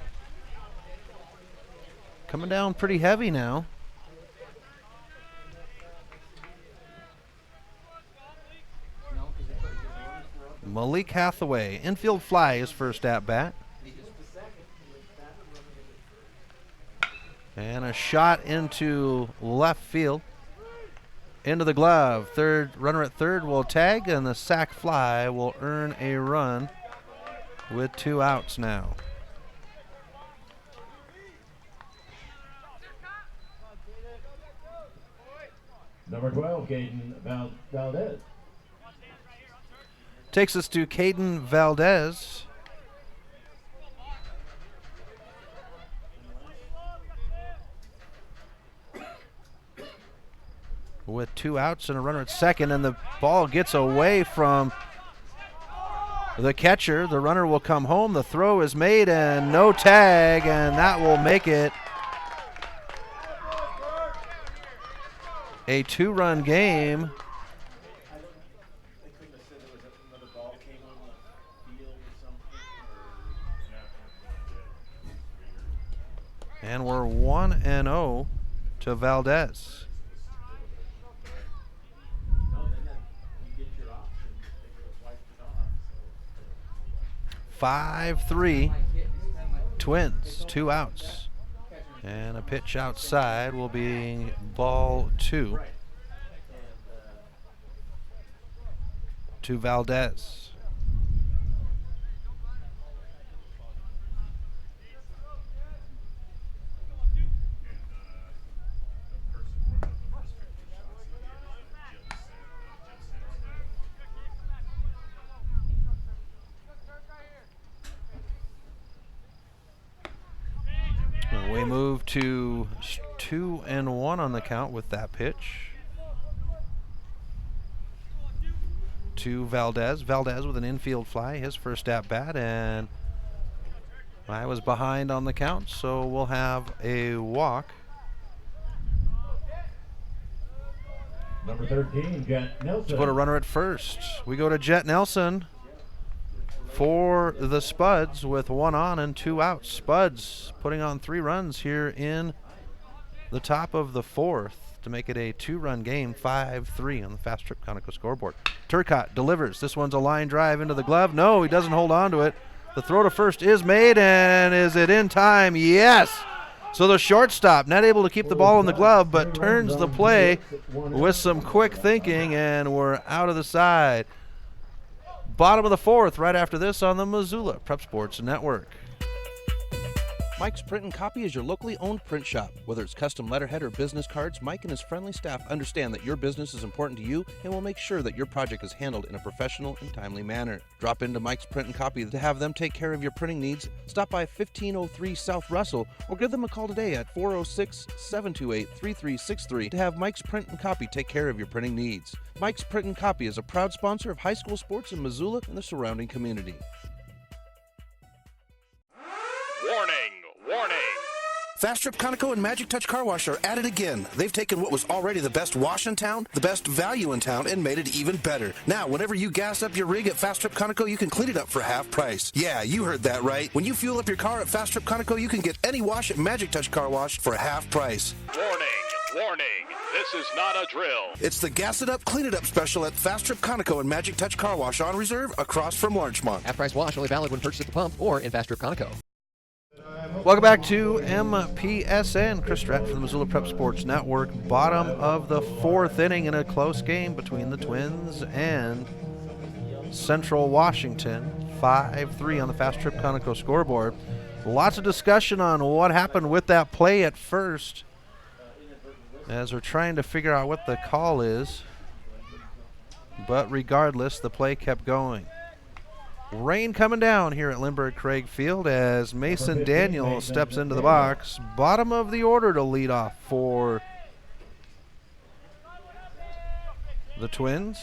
Speaker 5: Coming down pretty heavy now. Malik Hathaway, infield fly, his first at bat. And a shot into left field. Into the glove. Runner at third will tag, and the sac fly will earn a run with 2 outs now.
Speaker 6: Number 12, Caden Valdez.
Speaker 5: Takes us to Caden Valdez. With 2 outs and a runner at second, and the ball gets away from the catcher. The runner will come home. The throw is made and no tag, and that will make it a 2-run game. And we're 1-0 to Valdez. (5-3) Twins, 2 outs. And a pitch outside will be ball 2 to Valdez. We move to 2-1 on the count with that pitch to Valdez. Valdez with an infield fly, his first at bat, and I was behind on the count, so we'll have a walk.
Speaker 6: Number 13, Jet Nelson.
Speaker 5: To put a runner at first. We go to Jet Nelson for the Spuds with 1 on and 2 outs. Spuds putting on 3 runs here in the top of the 4th to make it a 2-run game, 5-3 on the Fast Trip Conoco scoreboard. Turcott delivers. This one's a line drive into the glove. No, he doesn't hold on to it. The throw to first is made, and is it in time? Yes! So the shortstop not able to keep the ball in the glove, but turns the play with some quick thinking, and we're out of the side. Bottom of the 4th, right after this on the Missoula Prep Sports Network.
Speaker 14: Mike's Print and Copy is your locally owned print shop. Whether it's custom letterhead or business cards, Mike and his friendly staff understand that your business is important to you and will make sure that your project is handled in a professional and timely manner. Drop into Mike's Print and Copy to have them take care of your printing needs. Stop by 1503 South Russell or give them a call today at 406-728-3363 to have Mike's Print and Copy take care of your printing needs. Mike's Print and Copy is a proud sponsor of high school sports in Missoula and the surrounding community.
Speaker 17: Warning! Warning!
Speaker 3: Fast Trip Conoco and Magic Touch Car Wash are at it again. They've taken what was already the best wash in town, the best value in town, and made it even better. Now, whenever you gas up your rig at Fast Trip Conoco, you can clean it up for half price. Yeah, you heard that right. When you fuel up your car at Fast Trip Conoco, you can get any wash at Magic Touch Car Wash for half price.
Speaker 2: Warning, warning, this is not a drill.
Speaker 3: It's the Gas It Up, Clean It Up special at Fast Trip Conoco and Magic Touch Car Wash on reserve across from Larchmont.
Speaker 17: Half-price wash only valid when purchased at the pump or in Fast Trip Conoco.
Speaker 5: Welcome back to MPSN. Chris Stratton from the Missoula Prep Sports Network. Bottom of the fourth inning in a close game between the Twins and Central Washington. 5-3 on the Fast Trip Conoco scoreboard. Lots of discussion on what happened with that play at first, as we're trying to figure out what the call is. But regardless, the play kept going. Rain coming down here at Lindbergh Craig Field as Mason Daniel steps into the box. Bottom of the order to lead off for the Twins,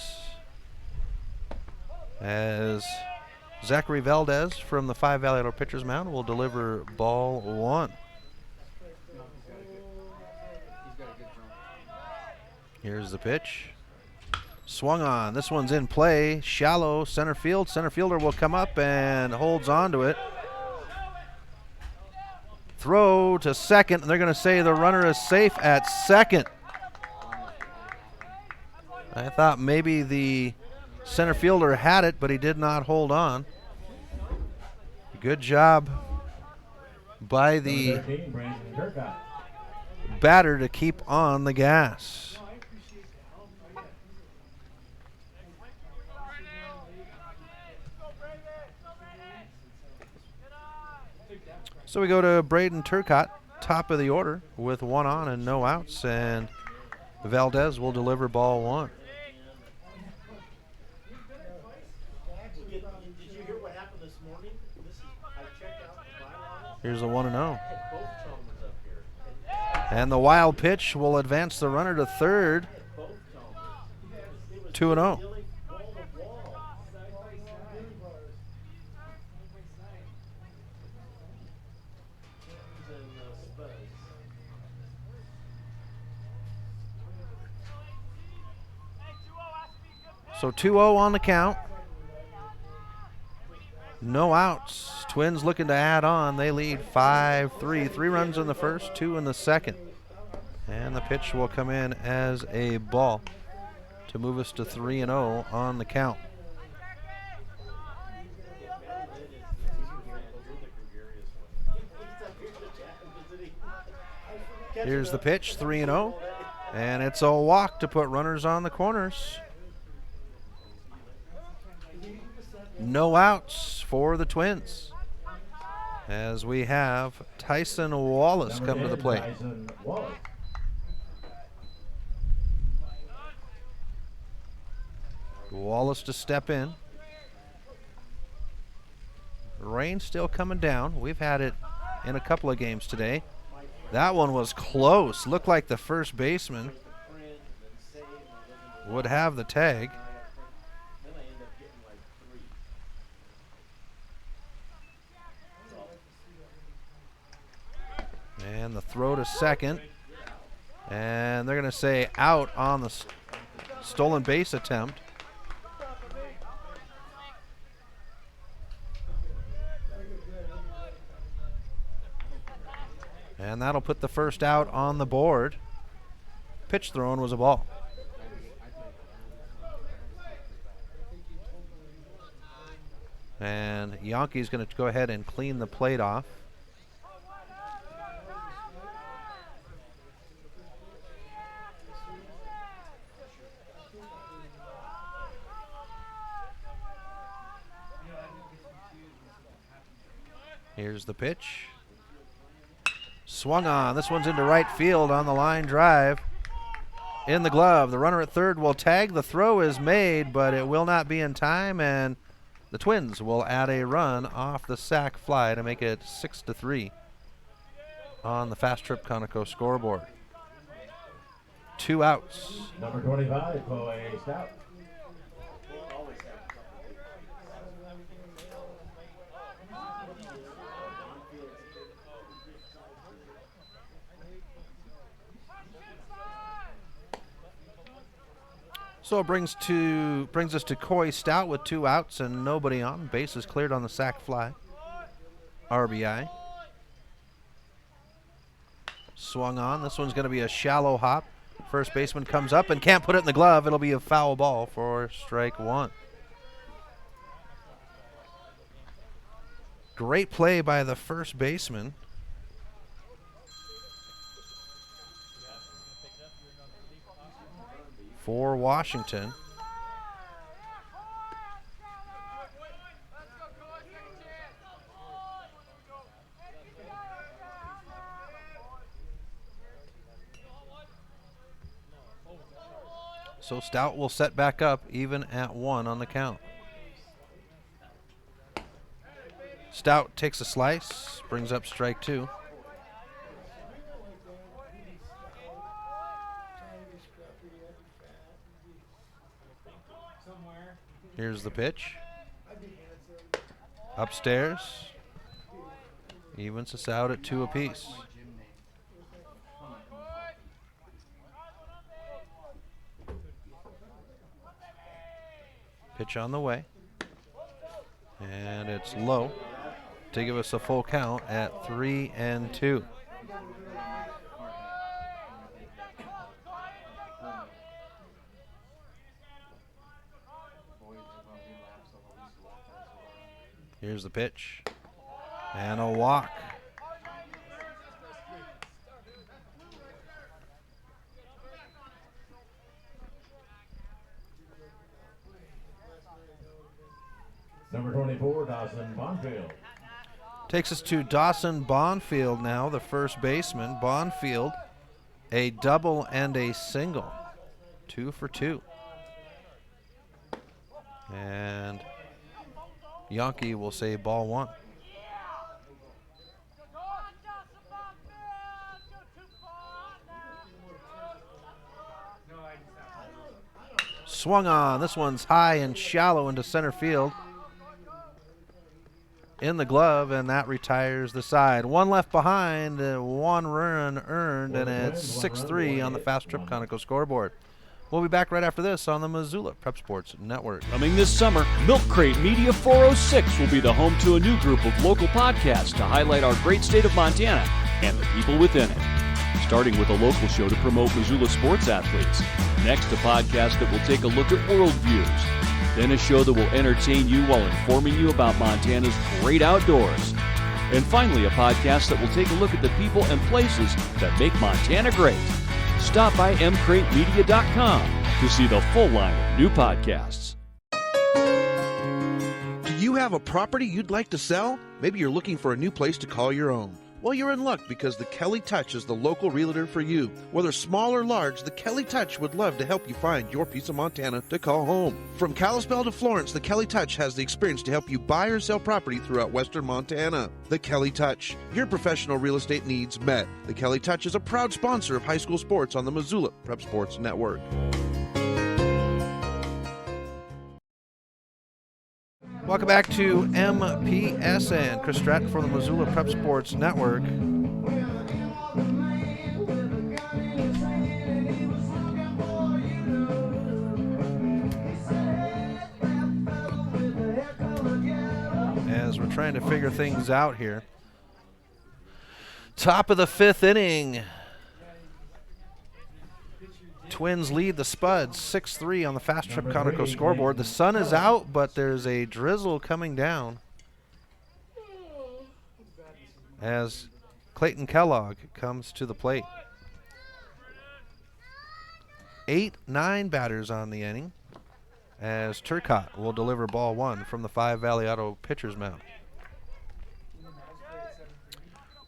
Speaker 5: as Zachary Valdez from the 5 Valley Auto Pitchers Mound will deliver ball 1. Here's the pitch. Swung on. This one's in play. Shallow center field. Center fielder will come up and holds on to it. Throw to second. They're going to say the runner is safe at second. I thought maybe the center fielder had it, but he did not hold on. Good job by the batter to keep on the gas. So we go to Braden Turcott, top of the order, with 1 on and no outs, and Valdez will deliver ball 1. Here's the 1-0. And the wild pitch will advance the runner to third. 2-0. So 2-0 on the count. No outs. Twins looking to add on. They lead 5-3. 3 runs in the first, 2 in the second. And the pitch will come in as a ball to move us to 3-0 on the count. Here's the pitch, 3-0. And it's a walk to put runners on the corners. No outs for the Twins, as we have Tyson Wallace come to the plate. Wallace to step in. Rain still coming down. We've had it in a couple of games today. That one was close. Looked like the first baseman would have the tag. And the throw to second. And they're going to say out on the stolen base attempt. And that'll put the first out on the board. Pitch thrown was a ball. And Yankee's going to go ahead and clean the plate off. Here's the pitch. Swung on. This one's into right field on the line drive. In the glove. The runner at third will tag. The throw is made, but it will not be in time, and the Twins will add a run off the sac fly to make it 6-3 on the Fast Trip Conoco scoreboard. 2 outs.
Speaker 6: Number 25, Chloe Stout.
Speaker 14: So it brings us to Coy Stout with 2 outs and nobody on. Base is cleared on the sac fly. RBI. Swung on. This one's going to be a shallow hop. First baseman comes up and can't put it in the glove. It'll be a foul ball for strike 1. Great play by the first baseman. For Washington. So Stout will set back up even at 1 on the count. Stout takes a slice, brings up strike 2. Here's the pitch. Upstairs. Evens us out at 2 apiece. Pitch on the way. And it's low to give us a full count at 3-2. Here's the pitch. And a walk.
Speaker 6: Number 24, Dawson Bonfield.
Speaker 14: Takes us to Dawson Bonfield now, the first baseman. Bonfield, a double and a single. 2 for 2. And Yonke will say ball 1. Swung on. This one's high and shallow into center field. In the glove, and that retires the side. 1 left behind, 1 run earned, and it's 6-3 on the Fast Trip Conoco scoreboard. We'll be back right after this on the Missoula Prep Sports Network.
Speaker 7: Coming this summer, Milk Crate Media 406 will be the home to a new group of local podcasts to highlight our great state of Montana and the people within it. Starting with a local show to promote Missoula sports athletes. Next, a podcast that will take a look at world views. Then a show that will entertain you while informing you about Montana's great outdoors. And finally, a podcast that will take a look at the people and places that make Montana great. Stop by mcratemedia.com to see the full line of new podcasts.
Speaker 18: Do you have a property you'd like to sell? Maybe you're looking for a new place to call your own. Well, you're in luck because the Kelly Touch is the local realtor for you. Whether small or large, the Kelly Touch would love to help you find your piece of Montana to call home. From Kalispell to Florence, the Kelly Touch has the experience to help you buy or sell property throughout western Montana. The Kelly Touch, your professional real estate needs met. The Kelly Touch is a proud sponsor of high school sports on the Missoula Prep Sports Network.
Speaker 14: Welcome back to MPSN. Chris Stratton for the Missoula Prep Sports Network. As we're trying to figure things out here. Top of the 5th inning. Twins lead the Spuds 6-3 on the Fast Trip Conoco scoreboard. The sun is out, but there's a drizzle coming down as Clayton Kellogg comes to the plate. 8-9 batters on the inning as Turcotte will deliver ball 1 from the 5 Valley Auto pitcher's mound.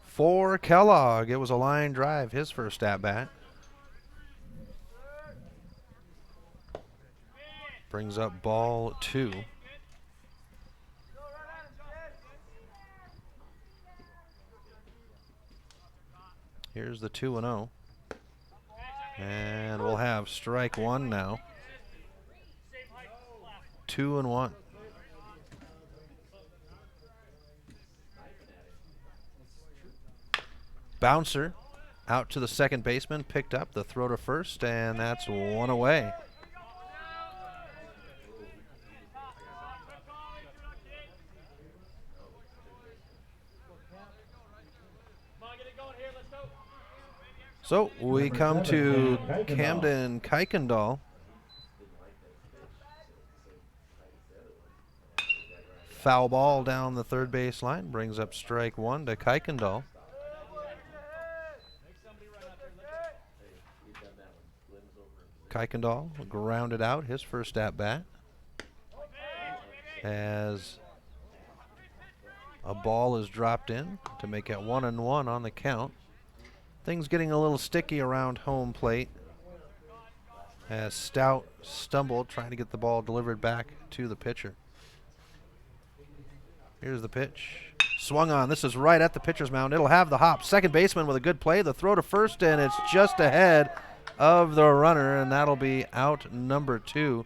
Speaker 14: For Kellogg, it was a line drive, his first at-bat. Brings up ball 2. Here's the 2-0. And we'll have strike 1 now. 2-1. Bouncer out to the second baseman, picked up the throw to first, and that's 1 away.
Speaker 5: So we come to Camden Kuykendall. Foul ball down the third base line, brings up strike one to Kuykendall. Kuykendall grounded out his first at bat as a ball is dropped in to make it 1-1 on the count. Things getting a little sticky around home plate as Stout stumbled trying to get the ball delivered back to the pitcher. Here's the pitch. Swung on. This is right at the pitcher's mound. It'll have the hop. Second baseman with a good play. The throw to first, and it's just ahead of the runner, and that'll be out number 2.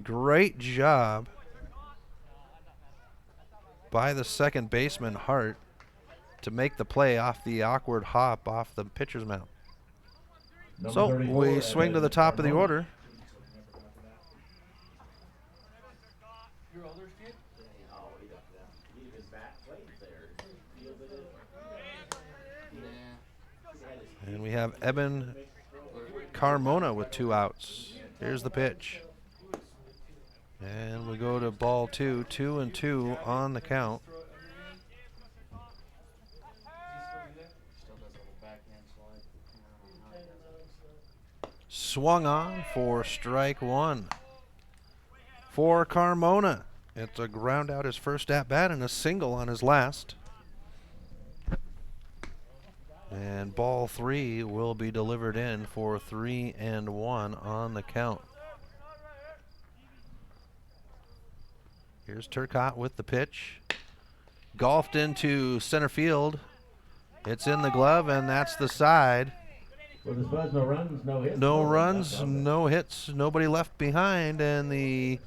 Speaker 5: Great job by the second baseman, Hart, to make the play off the awkward hop off the pitcher's mound. So we swing to the top of the order. And we have Eben Carmona with 2 outs. Here's the pitch. And we go to ball 2, 2-2 on the count. Swung on for strike 1. For Carmona, it's a ground out his first at bat and a single on his last. And ball 3 will be delivered in for 3-1 on the count. Here's Turcotte with the pitch. Golfed into center field. It's in the glove, and that's the side.
Speaker 6: For the Spuds, no runs, no hits.
Speaker 5: No runs, no hits, nobody left behind, and the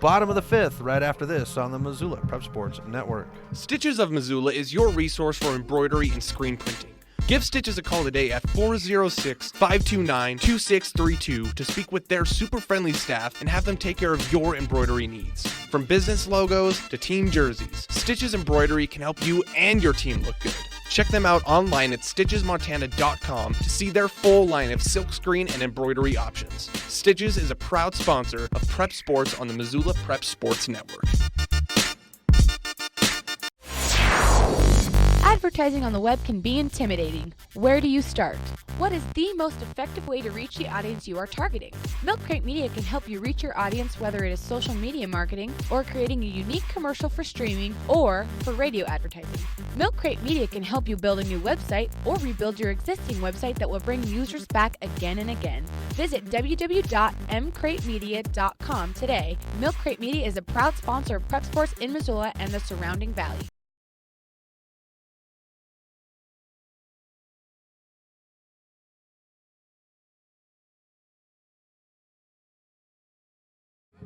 Speaker 5: bottom of the 5th right after this on the Missoula Prep Sports Network.
Speaker 8: Stitches of Missoula is your resource for embroidery and screen printing. Give Stitches a call today at 406-529-2632 to speak with their super friendly staff and have them take care of your embroidery needs. From business logos to team jerseys, Stitches Embroidery can help you and your team look good. Check them out online at stitchesmontana.com to see their full line of silkscreen and embroidery options. Stitches is a proud sponsor of Prep Sports on the Missoula Prep Sports Network.
Speaker 9: Advertising on the web can be intimidating. Where do you start? What is the most effective way to reach the audience you are targeting? Milk Crate Media can help you reach your audience, whether it is social media marketing or creating a unique commercial for streaming or for radio advertising. Milk Crate Media can help you build a new website or rebuild your existing website that will bring users back again and again. Visit www.mcratemedia.com today. Milk Crate Media is a proud sponsor of Prep Sports in Missoula and the surrounding valley.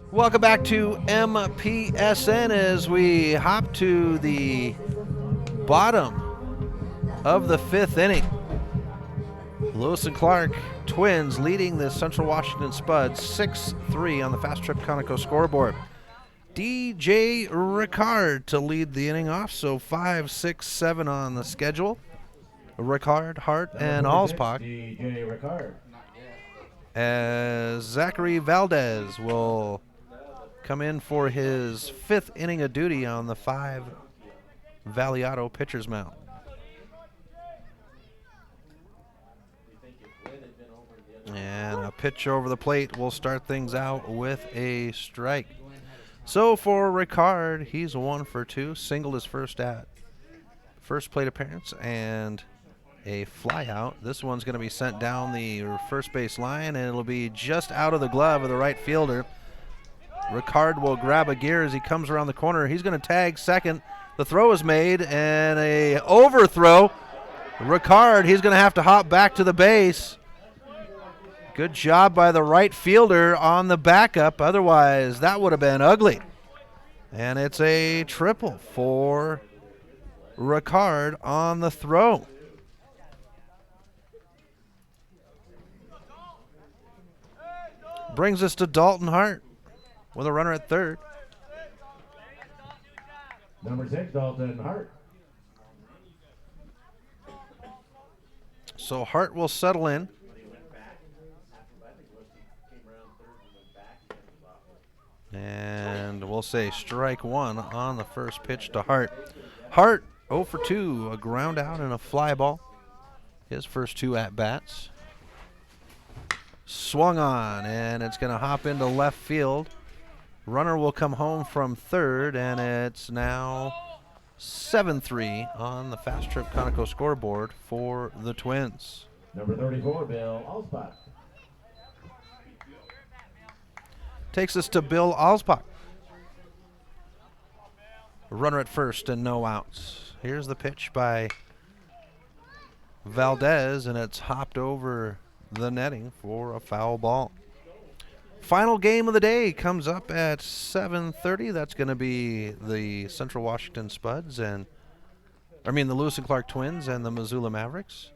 Speaker 5: Welcome back to MPSN as we hop to the bottom of the 5th inning. Lewis and Clark Twins leading the Central Washington Spuds 6-3 on the Fast Trip Conoco scoreboard. DJ Ricard to lead the inning off, so 5, 6, 7 on the schedule. Ricard, Hart, and Allspock.
Speaker 6: DJ Ricard.
Speaker 5: As Zachary Valdez will come in for his 5th inning of duty on the 5 Valiato pitcher's mound. And a pitch over the plate will start things out with a strike. So for Ricard, he's 1 for 2, singled his first plate appearance and a fly out. This one's going to be sent down the first base line, and it'll be just out of the glove of the right fielder. Ricard will grab a gear as he comes around the corner. He's going to tag second. The throw is made, and a overthrow. Ricard, he's going to have to hop back to the base. Good job by the right fielder on the backup. Otherwise, that would have been ugly. And it's a triple for Ricard on the throw. Brings us to Dalton Hart with a runner at third.
Speaker 6: Number 6, Dalton Hart.
Speaker 5: So Hart will settle in. And we'll say strike one on the first pitch to Hart. Hart 0 for 2, a ground out and a fly ball. His first 2 at-bats. Swung on, and it's going to hop into left field. Runner will come home from third, and it's now 7-3 on the Fast Trip Conoco scoreboard for the Twins.
Speaker 6: Number 34, Bill Alspach.
Speaker 5: Takes us to Bill Alspach. Runner at first and no outs. Here's the pitch by Valdez, and it's hopped over the netting for a foul ball. Final game of the day comes up at 7:30. That's going to be the Central Washington Spuds the Lewis and Clark Twins and the Missoula Mavericks.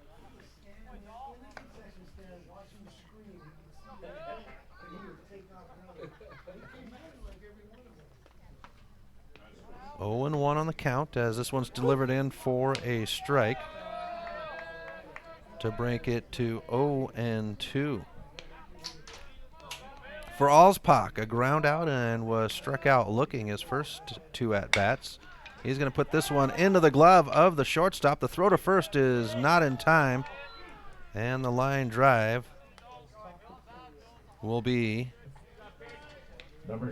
Speaker 5: Oh and 1 on the count as this one's delivered in for a strike to break it to 0 and 2. For Alspach, a ground out and was struck out looking his first 2 at-bats. He's going to put this one into the glove of the shortstop. The throw to first is not in time, and the line drive will be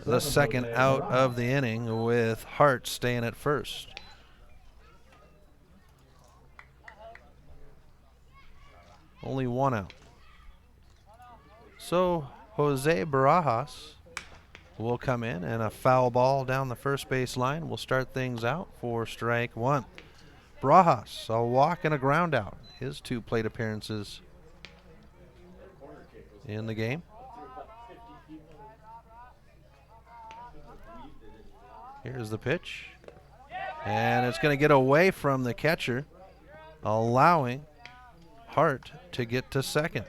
Speaker 5: the second out of the inning, with Hart staying at first. Only 1 out. So Jose Barajas will come in, and a foul ball down the first base line will start things out for strike 1. Barajas, a walk and a ground out. His 2 plate appearances in the game. Here's the pitch. And it's going to get away from the catcher, allowing Hart to get to second.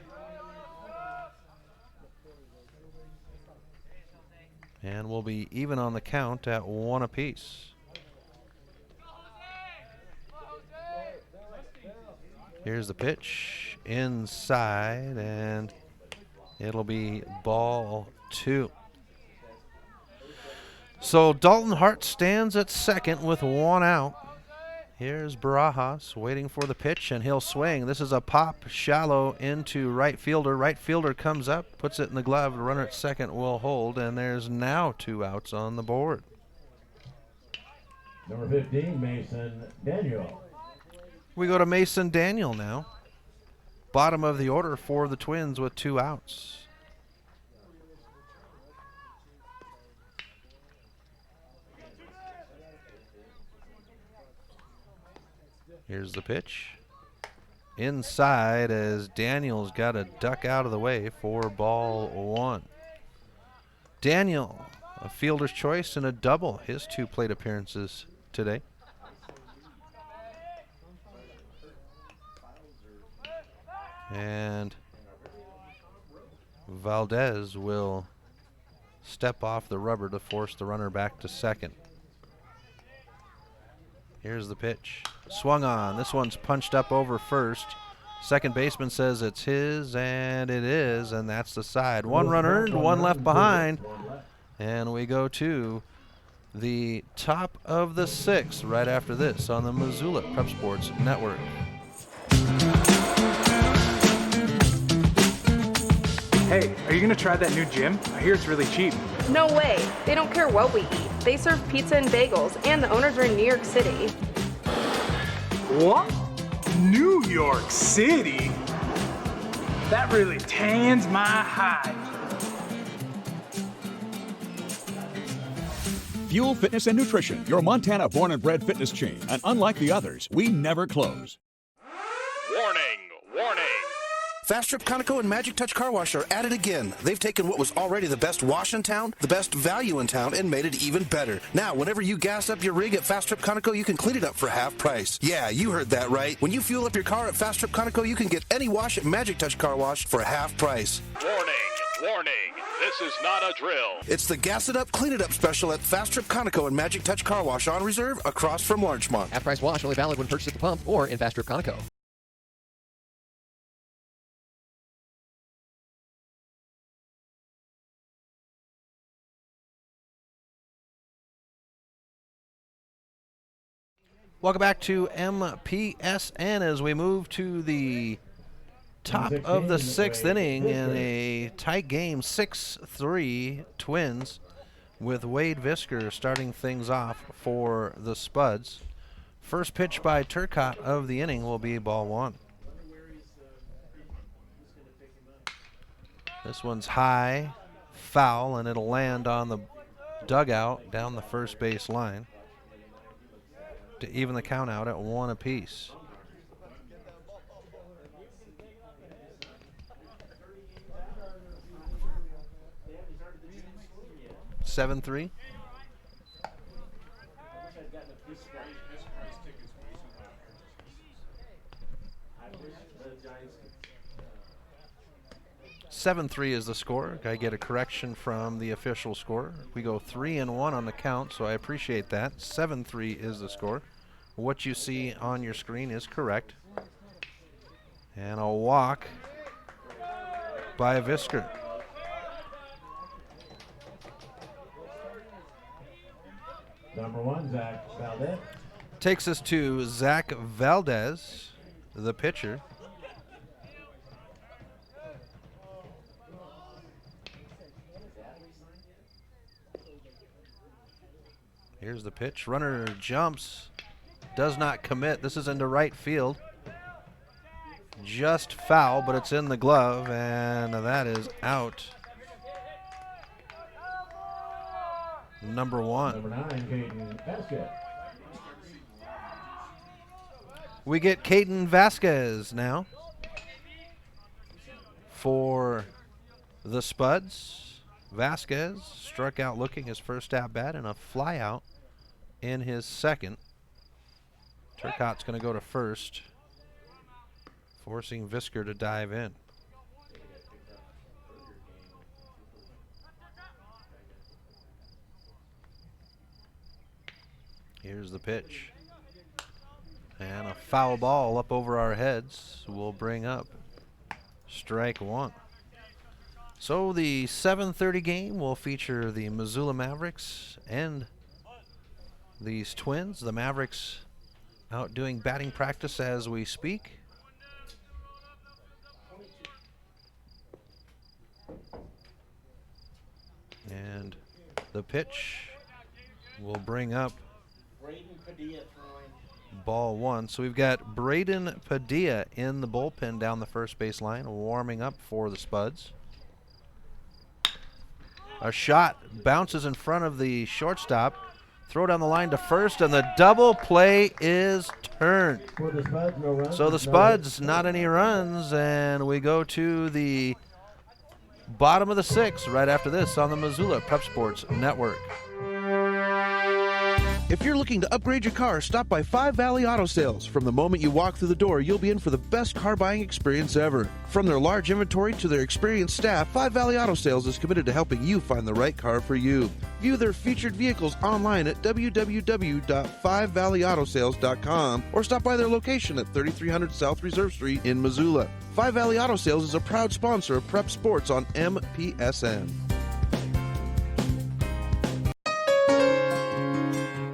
Speaker 5: And we'll be even on the count at 1 apiece. Here's the pitch. Inside, and it'll be ball 2. So Dalton Hart stands at second with 1 out. Here's Barajas waiting for the pitch, and he'll swing. This is a pop shallow into right fielder. Right fielder comes up, puts it in the glove. The runner at second will hold, and there's now 2 outs on the board.
Speaker 6: Number 15, Mason Daniel.
Speaker 5: We go to Mason Daniel now. Bottom of the order for the Twins with 2 outs. Here's the pitch. Inside as Daniel's got to duck out of the way for ball 1. Daniel, a fielder's choice and a double, his 2 plate appearances today. And Valdez will step off the rubber to force the runner back to second. Here's the pitch. Swung on. This one's punched up over first. Second baseman says it's his, and it is, and that's the side. 1 run earned, 1 left behind. And we go to the top of the 6th right after this on the Missoula Prep Sports Network.
Speaker 19: Hey, are you going to try that new gym? I hear it's really cheap.
Speaker 11: No way. They don't care what we eat. They serve pizza and bagels, and the owners are in New York City.
Speaker 19: What? New York City? That really tans my hide.
Speaker 2: Fuel Fitness and Nutrition, your Montana born and bred fitness chain. And unlike the others, we never close.
Speaker 4: Warning, warning.
Speaker 3: Fast Trip Conoco and Magic Touch Car Wash are at it again. They've taken what was already the best wash in town, the best value in town, and made it even better. Now, whenever you gas up your rig at Fast Trip Conoco, you can clean it up for half price. Yeah, you heard that right. When you fuel up your car at Fast Trip Conoco, you can get any wash at Magic Touch Car Wash for half price.
Speaker 4: Warning, warning. This is not a drill.
Speaker 3: It's the Gas It Up, Clean It Up special at Fast Trip Conoco and Magic Touch Car Wash on reserve across from Larchmont.
Speaker 17: Half price wash only valid when purchased at the pump or in Fast Trip Conoco.
Speaker 5: Welcome back to MPSN as we move to the top of the sixth inning in a tight game, 6-3 Twins, with Wade Visker starting things off for the Spuds. First pitch by Turcotte of the inning will be ball one. This one's high, foul, and it'll land on the dugout down the first base line to even the count out at 1 apiece. Seven three. Seven three is the score. I get a correction from the official score. We go 3-1 on the count, so I appreciate that. 7-3 is the score. What you see on your screen is correct. And a walk by Visker.
Speaker 6: Number 1, Zach Valdez.
Speaker 5: Takes us to Zach Valdez, the pitcher. Here's the pitch. Runner jumps, does not commit. This is into right field. Just foul, but it's in the glove, and that is out. Number 1.
Speaker 6: Number 9, Caden Vasquez.
Speaker 5: We get Caden Vasquez now for the Spuds. Vasquez struck out looking his first at bat and a fly out in his second. Turcotte's going to go to first, forcing Visker to dive in. Here's the pitch. And a foul ball up over our heads will bring up strike 1. So the 7:30 game will feature the Missoula Mavericks and these Twins. The Mavericks out doing batting practice as we speak. And the pitch will bring up ball 1. So we've got Braden Padilla in the bullpen down the first base line, warming up for the Spuds. A shot bounces in front of the shortstop. Throw down the line to first, and the double play is turned.
Speaker 6: For the Spuds, no runs.
Speaker 5: So the Spuds, not any runs, and we go to the bottom of the 6th right after this on the Missoula Prep Sports Network.
Speaker 18: If you're looking to upgrade your car, stop by Five Valley Auto Sales. From the moment you walk through the door, you'll be in for the best car buying experience ever. From their large inventory to their experienced staff, Five Valley Auto Sales is committed to helping you find the right car for you. View their featured vehicles online at www.5valleyautosales.com or stop by their location at 3300 South Reserve Street in Missoula. Five Valley Auto Sales is a proud sponsor of Prep Sports on MPSN.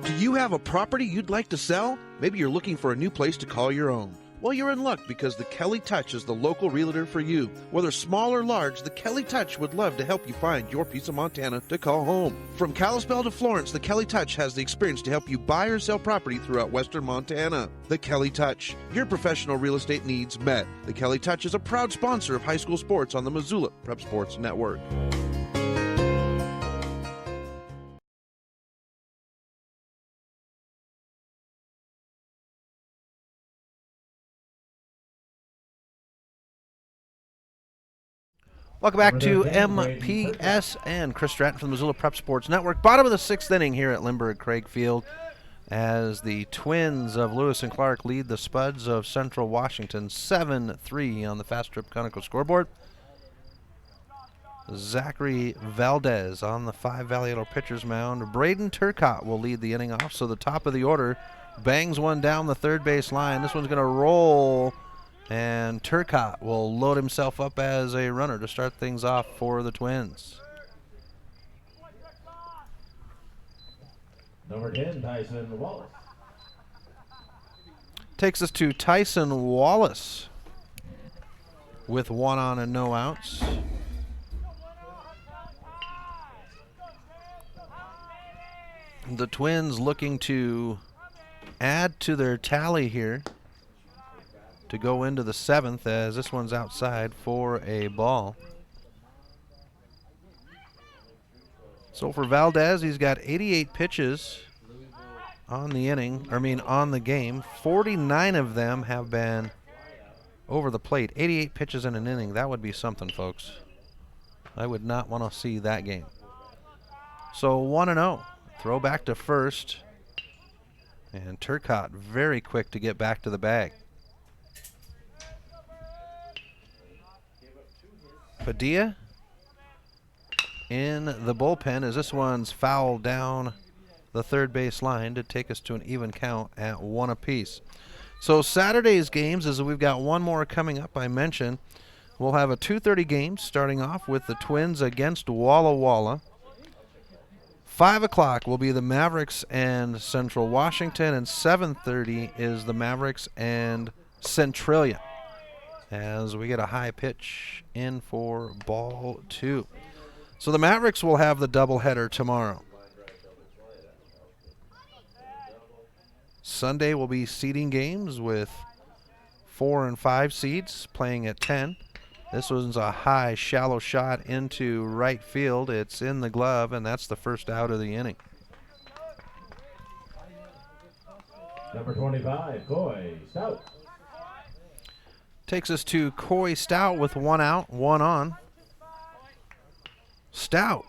Speaker 18: Do you have a property you'd like to sell? Maybe you're looking for a new place to call your own. Well, you're in luck because the Kelly Touch is the local realtor for you. Whether small or large, the Kelly Touch would love to help you find your piece of Montana to call home. From Kalispell to Florence, the Kelly Touch has the experience to help you buy or sell property throughout western Montana. The Kelly Touch, your professional real estate needs met. The Kelly Touch is a proud sponsor of high school sports on the Missoula Prep Sports Network.
Speaker 5: Welcome back to MPSN. Chris Stratton from the Missoula Prep Sports Network. Bottom of the 6th inning here at Lindbergh Craig Field as the Twins of Lewis and Clark lead the Spuds of Central Washington 7-3 on the Fast Trip Conoco scoreboard. Zachary Valdez on the Five Valley Auto pitcher's mound. Braden Turcotte will lead the inning off, so the top of the order bangs one down the third base line. This one's going to roll, and Turcotte will load himself up as a runner to start things off for the Twins.
Speaker 6: Number 10, Tyson Wallace.
Speaker 5: Takes us to Tyson Wallace with 1 on and no outs. The Twins looking to add to their tally here to go into the 7th, as this one's outside for a ball. So for Valdez, he's got 88 pitches on the on the game. 49 of them have been over the plate. 88 pitches in an inning. That would be something, folks. I would not want to see that game. So 1-0. Throw back to first. And Turcotte very quick to get back to the bag. Padilla in the bullpen as this one's fouled down the third base line to take us to an even count at 1 apiece. So Saturday's games, as we've got one more coming up, I mentioned, we'll have a 2:30 game starting off with the Twins against Walla Walla. 5 o'clock will be the Mavericks and Central Washington, and 7:30 is the Mavericks and Centralia, as we get a high pitch in for ball 2. So the Mavericks will have the doubleheader tomorrow. Sunday will be seeding games with 4 and 5 seeds playing at 10. This one's a high, shallow shot into right field. It's in the glove, and that's the first out of the inning.
Speaker 6: Number 25, Coy Stout.
Speaker 5: Takes us to Coy Stout with 1 out, 1 on. Stout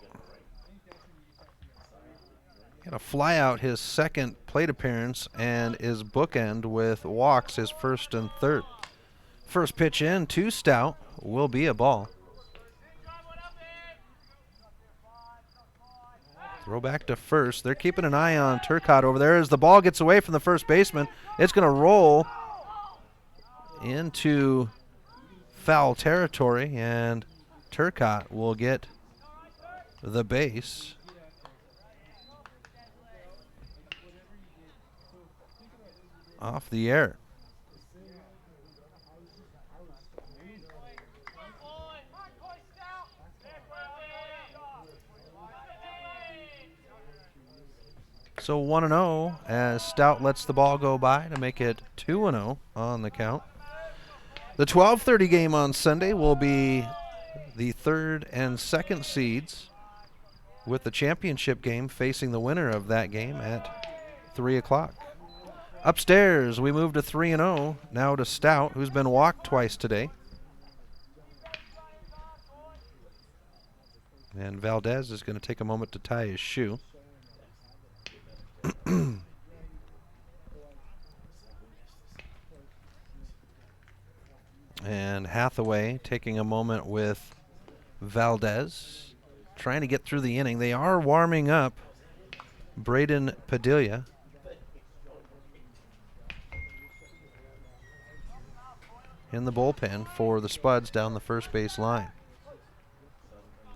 Speaker 5: got to fly out his second plate appearance and is bookend with walks his first and third. First pitch in to Stout will be a ball. Throw back to first. They're keeping an eye on Turcotte over there as the ball gets away from the first baseman. It's going to roll into foul territory, and Turcotte will get the base. Off the air. So 1-0 as Stout lets the ball go by to make it 2-0 on the count. The 12:30 game on Sunday will be the 3rd and 2nd seeds, with the championship game facing the winner of that game at 3 o'clock. Upstairs, we move to 3-0, now to Stout, who's been walked twice today. And Valdez is going to take a moment to tie his shoe. And Hathaway taking a moment with Valdez, trying to get through the inning. They are warming up Braden Padilla. In the bullpen for the Spuds down the first base line.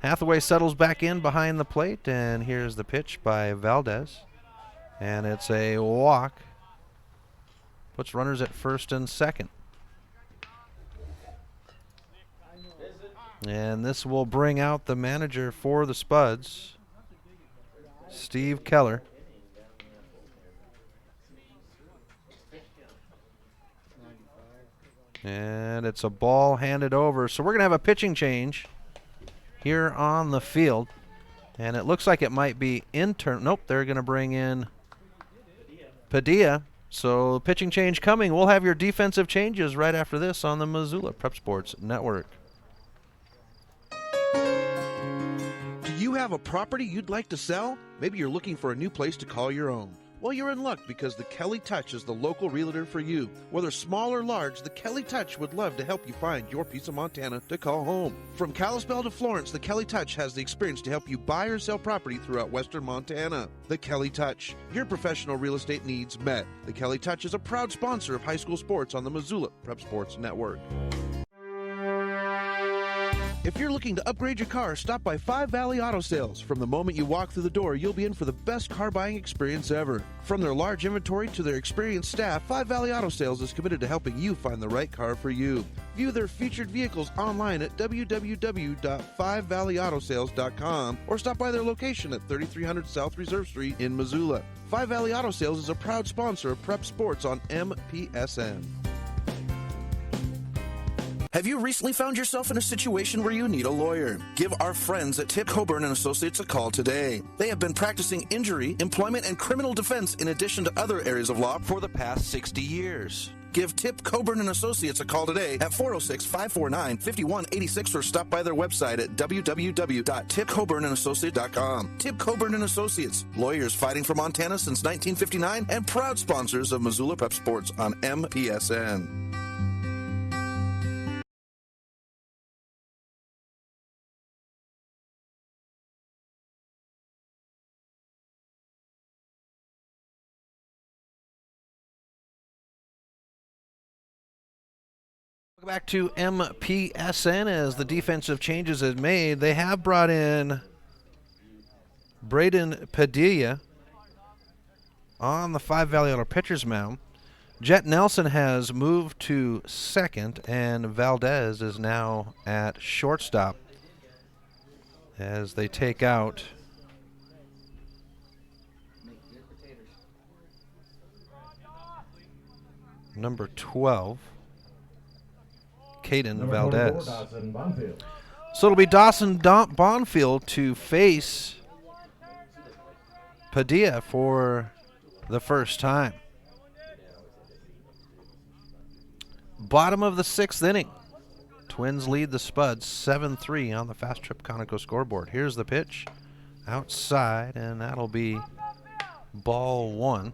Speaker 5: Hathaway settles back in behind the plate, and here's the pitch by Valdez. And it's a walk. Puts runners at first and second. And this will bring out the manager for the Spuds, Steve Keller. And it's a ball handed over. So we're going to have a pitching change here on the field. And it looks like it might be nope, they're going to bring in Padilla. So pitching change coming. We'll have your defensive changes right after this on the Missoula Prep Sports Network.
Speaker 18: Do you have a property you'd like to sell? Maybe you're looking for a new place to call your own. Well, you're in luck because the Kelly Touch is the local realtor for you. Whether small or large, the Kelly Touch would love to help you find your piece of Montana to call home. From Kalispell to Florence, the Kelly Touch has the experience to help you buy or sell property throughout western Montana. The Kelly Touch, your professional real estate needs met. The Kelly Touch is a proud sponsor of high school sports on the Missoula Prep Sports Network. If you're looking to upgrade your car, stop by Five Valley Auto Sales. From the moment you walk through the door, you'll be in for the best car buying experience ever. From their large inventory to their experienced staff, Five Valley Auto Sales is committed to helping you find the right car for you. View their featured vehicles online at www.5valleyautosales.com or stop by their location at 3300 South Reserve Street in Missoula. Five Valley Auto Sales is a proud sponsor of Prep Sports on MPSN.
Speaker 3: Have you recently found yourself in a situation where you need a lawyer? Give our friends at Tip Coburn & Associates a call today. They have been practicing injury, employment, and criminal defense in addition to other areas of law for the past 60 years. Give Tip Coburn & Associates a call today at 406-549-5186 or stop by their website at www.tipcoburnandassociates.com. Tip Coburn & Associates, lawyers fighting for Montana since 1959 and proud sponsors of Missoula Prep Sports on MPSN.
Speaker 5: Back to MPSN as the defensive changes is made. They have brought in Braden Padilla on the Five Valley Auto pitcher's mound. Jet Nelson has moved to second, and Valdez is now at shortstop as they take out number 12. Caden Valdez. So it'll be Dawson Bonfield to face Padilla for the first time. Bottom of the 6th inning. Twins lead the Spuds 7-3 on the Fast Trip Conoco scoreboard. Here's the pitch outside, and that'll be ball 1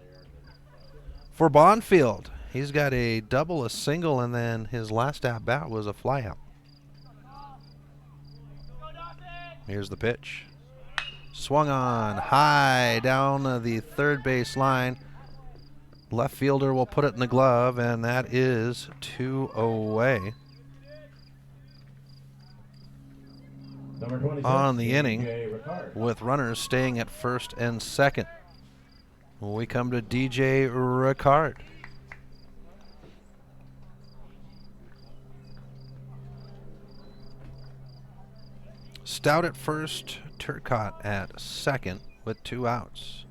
Speaker 5: for Bonfield. He's got a double, a single, and then his last at-bat was a flyout. Here's the pitch. Swung on high down the third base line. Left fielder will put it in the glove, and that is 2 away. On the inning, with runners staying at first and second. We come to DJ Ricard. Stout at first, Turcotte at second with 2 outs.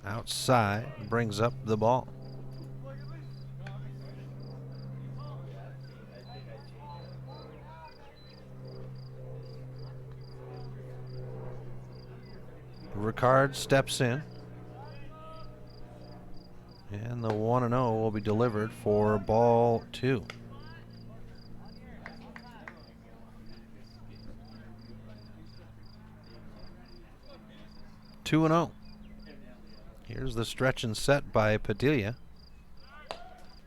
Speaker 5: Outside, brings up the ball. Ricard steps in. And the 1-0 will be delivered for ball 2. Two and 0. Here's the stretch and set by Padilla.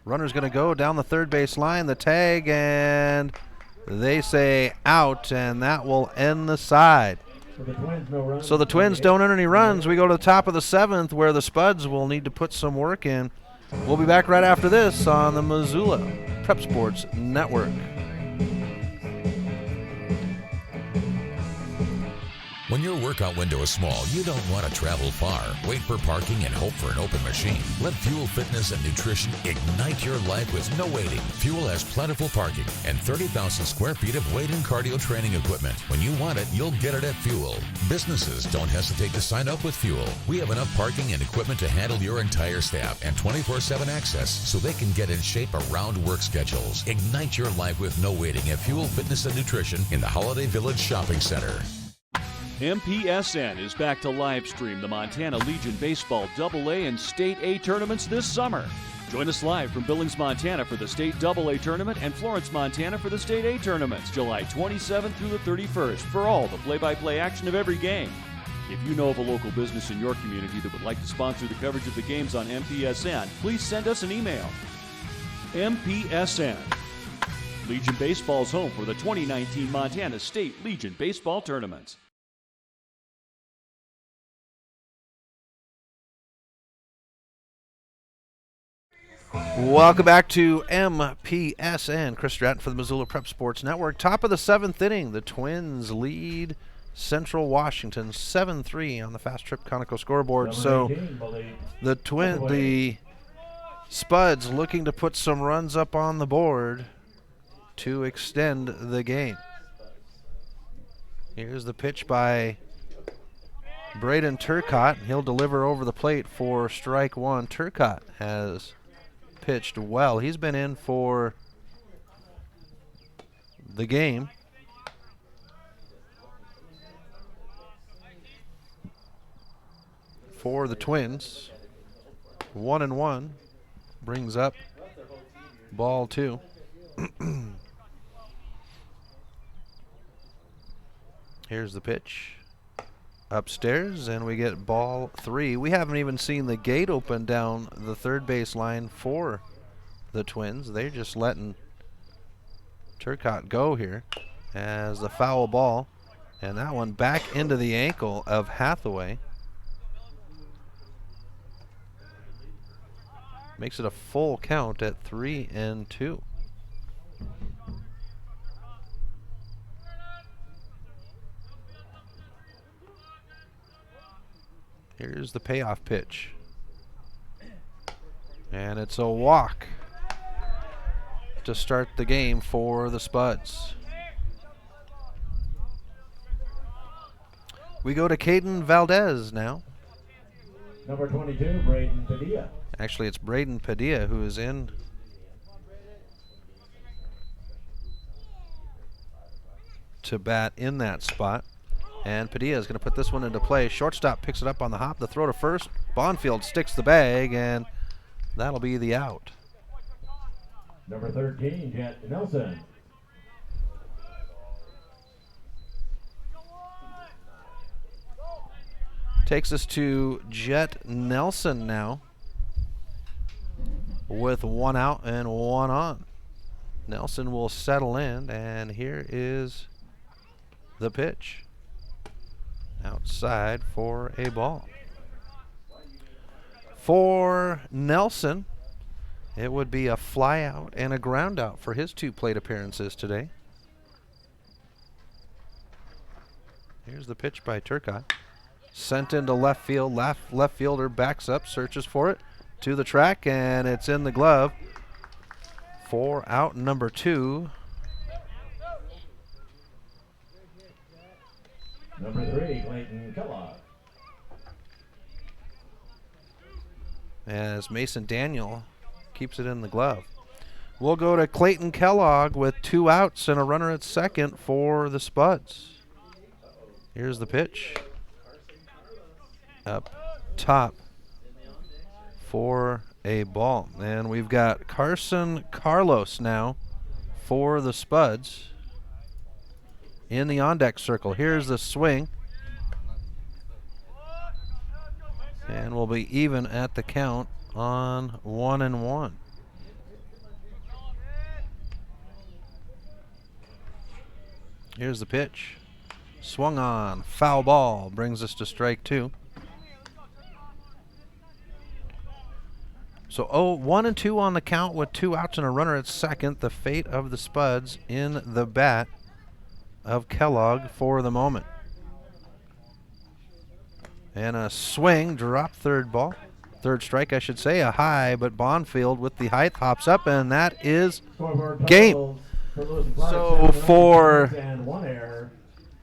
Speaker 5: Runner's going to go down the third base line. The tag, and they say out, and that will end the side. So the Twins don't earn any runs. We go to the top of the 7th, where the Spuds will need to put some work in. We'll be back right after this on the Missoula Prep Sports Network.
Speaker 20: When your workout window is small, you don't want to travel far, wait for parking, and hope for an open machine. Let Fuel Fitness and Nutrition ignite your life with no waiting. Fuel has plentiful parking and 30,000 square feet of weight and cardio training equipment. When you want it, you'll get it at Fuel. Businesses don't hesitate to sign up with Fuel. We have enough parking and equipment to handle your entire staff and 24/7 access so they can get in shape around work schedules. Ignite your life with no waiting at Fuel Fitness and Nutrition in the Holiday Village Shopping Center.
Speaker 7: MPSN is back to live stream the Montana Legion Baseball AA and State A tournaments this summer. Join us live from Billings, Montana for the State AA tournament and Florence, Montana for the State A tournaments, July 27th through the 31st for all the play-by-play action of every game. If you know of a local business in your community that would like to sponsor the coverage of the games on MPSN, please send us an email. MPSN. Legion Baseball's home for the 2019 Montana State Legion Baseball tournaments.
Speaker 5: Welcome back to MPSN. Chris Stratton for the Missoula Prep Sports Network. Top of the 7th inning, the Twins lead Central Washington 7-3 on the Fast Trip Conoco scoreboard. So the Spuds looking to put some runs up on the board to extend the game. Here's the pitch by Braden Turcotte. He'll deliver over the plate for strike one. Turcotte has pitched well. He's been in for the game. For the Twins. 1-1 brings up ball 2. Here's the pitch upstairs, and we get ball 3. We haven't even seen the gate open down the third base line for the Twins. They're just letting Turcotte go here as the foul ball, and that one back into the ankle of Hathaway. Makes it a full count at 3-2. Here's the payoff pitch. And it's a walk to start the game for the Spuds. We go to Caden Valdez now.
Speaker 6: Number 22, Braden Padilla.
Speaker 5: Actually, it's Braden Padilla who is in to bat in that spot. And Padilla is going to put this one into play. Shortstop picks it up on the hop. The throw to first. Bonfield sticks the bag, and that'll be the out.
Speaker 6: Number 13, Jet Nelson.
Speaker 5: Takes us to Jet Nelson now with 1 out and 1 on. Nelson will settle in, and here is the pitch. Outside for a ball. For Nelson, it would be a fly out and a ground out for his 2 plate appearances today. Here's the pitch by Turcotte. Sent into left field. Left fielder backs up, searches for it to the track, and it's in the glove for out number 2.
Speaker 6: Number 3, Clayton Kellogg.
Speaker 5: As Mason Daniel keeps it in the glove. We'll go to Clayton Kellogg with 2 outs and a runner at second for the Spuds. Here's the pitch. Up top for a ball. And we've got Carson Carlos now for the Spuds in the on-deck circle. Here's the swing. And we'll be even at the count on 1-1. Here's the pitch. Swung on. Foul ball. Brings us to strike 2. So 1-2 on the count with 2 outs and a runner at second. The fate of the Spuds in the bat of Kellogg for the moment. And a swing, drop third strike I should say, a high, but Bonfield with the height hops up, and that is game. So for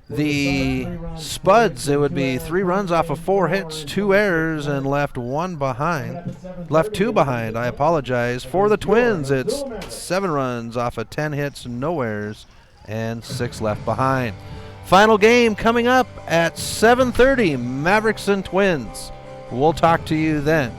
Speaker 5: the Spuds, it would be 3 runs off of 4 hits, 2 errors, and left 2 behind, I apologize. For the Twins, it's 7 runs off of 10 hits, no errors, and 6 left behind. Final game coming up at 7:30, Mavericks and Twins. We'll talk to you then.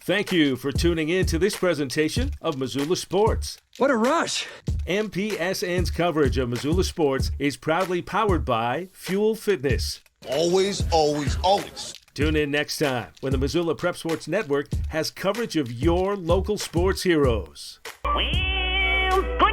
Speaker 1: Thank you for tuning in to this presentation of Missoula Sports.
Speaker 21: What a rush!
Speaker 1: MPSN's coverage of Missoula Sports is proudly powered by Fuel Fitness.
Speaker 22: Always, always, always.
Speaker 1: Tune in next time when the Missoula Prep Sports Network has coverage of your local sports heroes.
Speaker 23: Well,